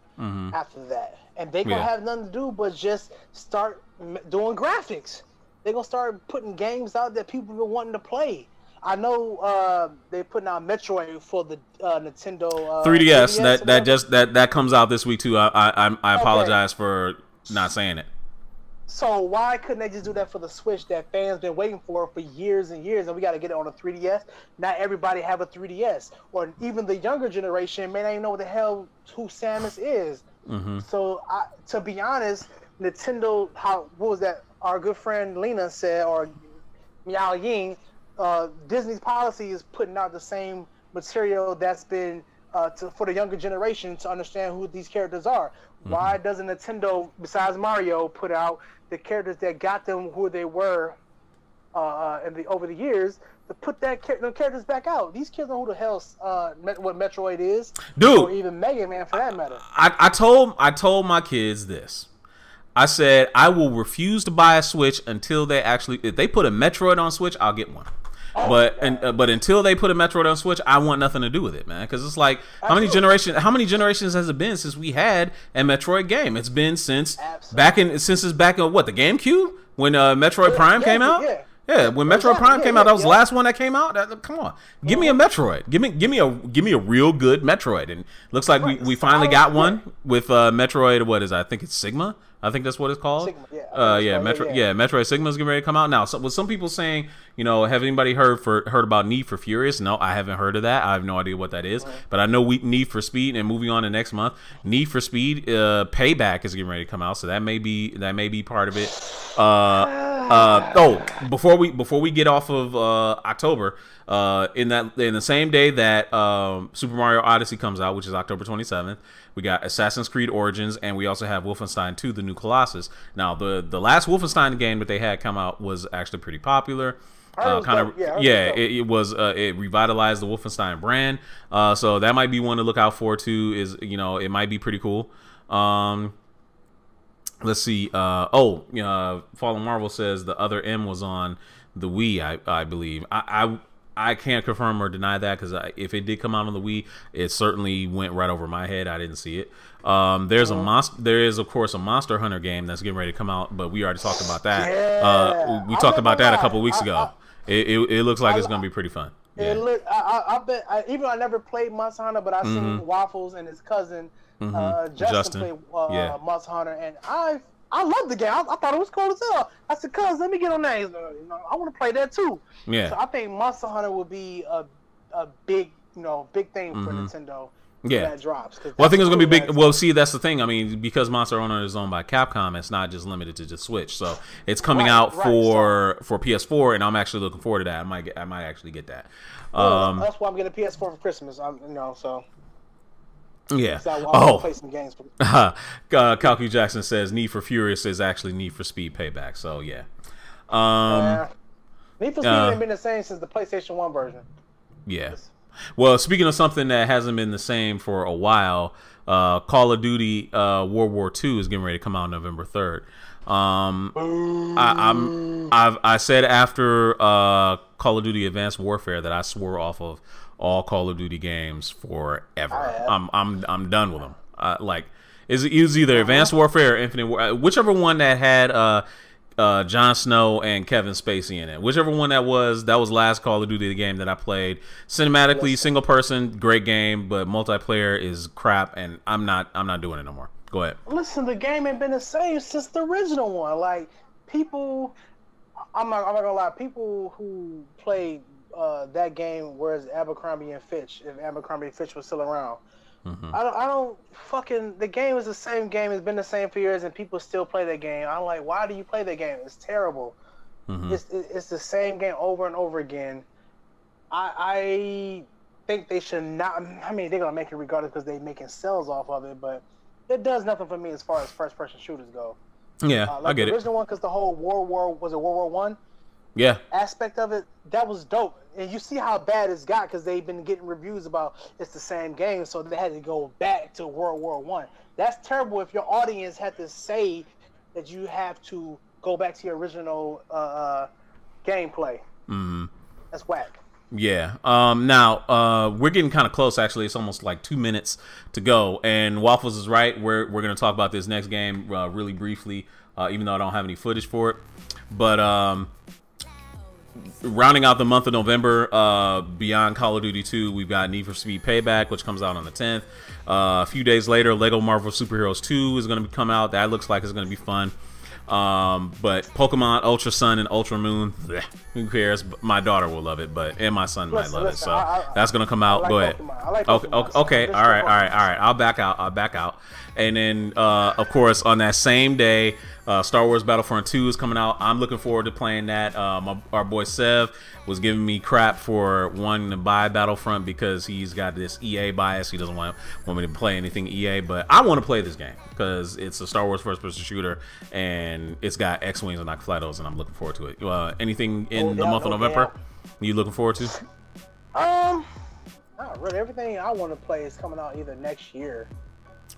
after that. And they going to have nothing to do but just start doing graphics. They're going to start putting games out that people have been wanting to play. I know they're putting out Metroid for the Nintendo 3DS. That comes out this week too. I apologize for not saying it. So why couldn't they just do that for the Switch that fans been waiting for years and years, and we got to get it on a 3DS? Not everybody have a 3DS, or even the younger generation may not even know what the hell who Samus is. So to be honest, Nintendo, what was that? Our good friend Lena said, or Miao Ying, Disney's policy is putting out the same material that's been for the younger generation to understand who these characters are. Why doesn't Nintendo, besides Mario, put out the characters that got them who they were over the years, to put them characters back out? These kids know who the hell what Metroid is, dude, or even Mega Man for that matter. I told my kids this. I said I will refuse to buy a Switch until if they put a Metroid on Switch, I'll get one. But until they put a Metroid on Switch, I want nothing to do with it, man. Because it's like how many generations has it been since we had a Metroid game? It's been since it's back in what, the GameCube when Metroid Prime came out. Yeah, when Metroid Prime came out, that was the last one that came out. Come on, give me a Metroid. Give me a real good Metroid. And looks like we finally got one with Metroid. What is it? I think it's Sigma. I think that's what it's called. Sigma, Metroid Sigma is getting ready to come out now. So with some people saying, have anybody heard about Need for Furious? No, I haven't heard of that. I have no idea what that is. But I know Need for Speed, and moving on to next month, Need for Speed Payback is getting ready to come out. So that may be part of it. Before we get off of October, in the same day that Super Mario Odyssey comes out, which is October 27th, we got Assassin's Creed Origins, and we also have Wolfenstein 2: The New Colossus. Now, the last Wolfenstein game that they had come out was actually pretty popular. It revitalized the Wolfenstein brand. So that might be one to look out for too. It might be pretty cool. Let's see. Fallen Marvel says the other M was on the Wii. I believe. I can't confirm or deny that, because if it did come out on the Wii, it certainly went right over my head. I didn't see it. There is of course a Monster Hunter game that's getting ready to come out, but we already talked about that. We talked about that a couple weeks ago. It looks like it's going to be pretty fun. Yeah. I bet. Even though I never played Monster Hunter, but I've seen Waffles and his cousin Justin play Monster Hunter, and I love the game. I thought it was cool as hell. I said, "Cuz, let me get on that." I want to play that too. Yeah. So I think Monster Hunter would be a big thing for Nintendo. Yeah. That drops. Well, I think it's gonna be big. Well, see, that's the thing. I mean, because Monster Hunter is owned by Capcom, it's not just limited to just Switch. So it's coming out for PS4, and I'm actually looking forward to that. I might actually get that. That's why I'm getting a PS4 for Christmas. So. Yeah. Play some games for Calcu Jackson says Need for Furious is actually Need for Speed Payback. So yeah. Need for Speed ain't been the same since the PlayStation 1 version. Yeah. Well, speaking of something that hasn't been the same for a while, Call of Duty World War II is getting ready to come out November 3rd. I said after Call of Duty Advanced Warfare that I swore off of all Call of Duty games forever. I'm done with them. It was either Advanced Warfare or Infinite Warfare, whichever one that had Jon Snow and Kevin Spacey in it. Whichever one that was last Call of Duty game that I played. Cinematically, single person, great game, but multiplayer is crap, and I'm not doing it no more. Go ahead. Listen, the game ain't been the same since the original one. Like, people, I'm not gonna lie, people who played that game, whereas Abercrombie and Fitch, if Abercrombie and Fitch was still around, I don't fucking, the game is the same game, it's been the same for years, and people still play that game. I'm like, why do you play that game? It's terrible. It's the same game over and over again. I think they should not, I mean, they're gonna make it regardless because they're making sales off of it, but it does nothing for me as far as first person shooters go. Yeah, I get it. The original one, because the whole World War One? Yeah. Aspect of it, that was dope. And you see how bad it's got, because they've been getting reviews about it's the same game, so they had to go back to World War One. That's terrible if your audience had to say that you have to go back to your original gameplay. That's whack. Yeah. Now we're getting kind of close. Actually, it's almost like 2 minutes to go. And Waffles is right. We're going to talk about this next game really briefly, even though I don't have any footage for it. But rounding out the month of November, beyond Call of Duty 2, we've got Need for Speed Payback, which comes out on the 10th. A few days later, Lego Marvel Superheroes 2 is going to come out. That looks like it's going to be fun. But Pokemon Ultra Sun and Ultra Moon, bleh, who cares? My daughter will love it, and my son might love it. So that's gonna come out. Go ahead. Okay. All right. I'll back out. And then, of course, on that same day, Star Wars Battlefront 2 is coming out. I'm looking forward to playing that. Our boy Sev was giving me crap for wanting to buy Battlefront because he's got this EA bias. He doesn't want me to play anything EA, but I want to play this game because it's a Star Wars first-person shooter and it's got X-Wings and Nakaflatos, and I'm looking forward to it. Anything in the month of November you looking forward to? Not really. Everything I want to play is coming out either next year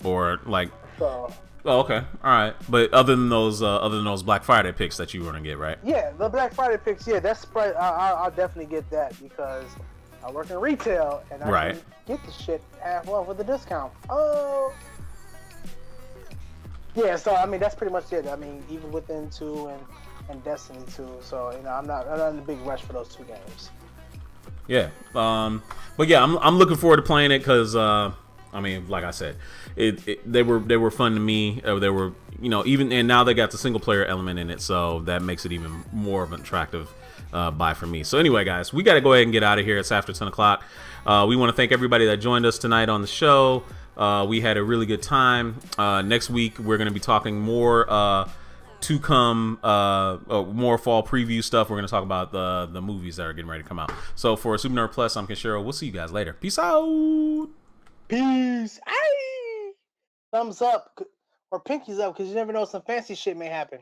or like. So Oh, okay. All right. But other than those Black Friday picks that you were gonna get, right? Yeah, the Black Friday picks. Yeah, that's probably I'll definitely get that because I work in retail and I can get the shit half off with a discount. Oh. Yeah, so I mean that's pretty much it. I mean, even within 2 and Destiny 2. So I'm not in a big rush for those 2 games. Yeah. But yeah, I'm looking forward to playing it because I mean, like I said, they were fun to me. They were, even, and now they got the single player element in it, so that makes it even more of an attractive buy for me. So anyway, guys, we got to go ahead and get out of here. It's after 10 o'clock. We want to thank everybody that joined us tonight on the show. We had a really good time. Next week we're going to be talking more to come, more fall preview stuff. We're going to talk about the movies that are getting ready to come out. So for Super Nerd Plus, I'm Kenshiro. We'll see you guys later. Peace out. Peace. Aye. Thumbs up or pinkies up because you never know, some fancy shit may happen.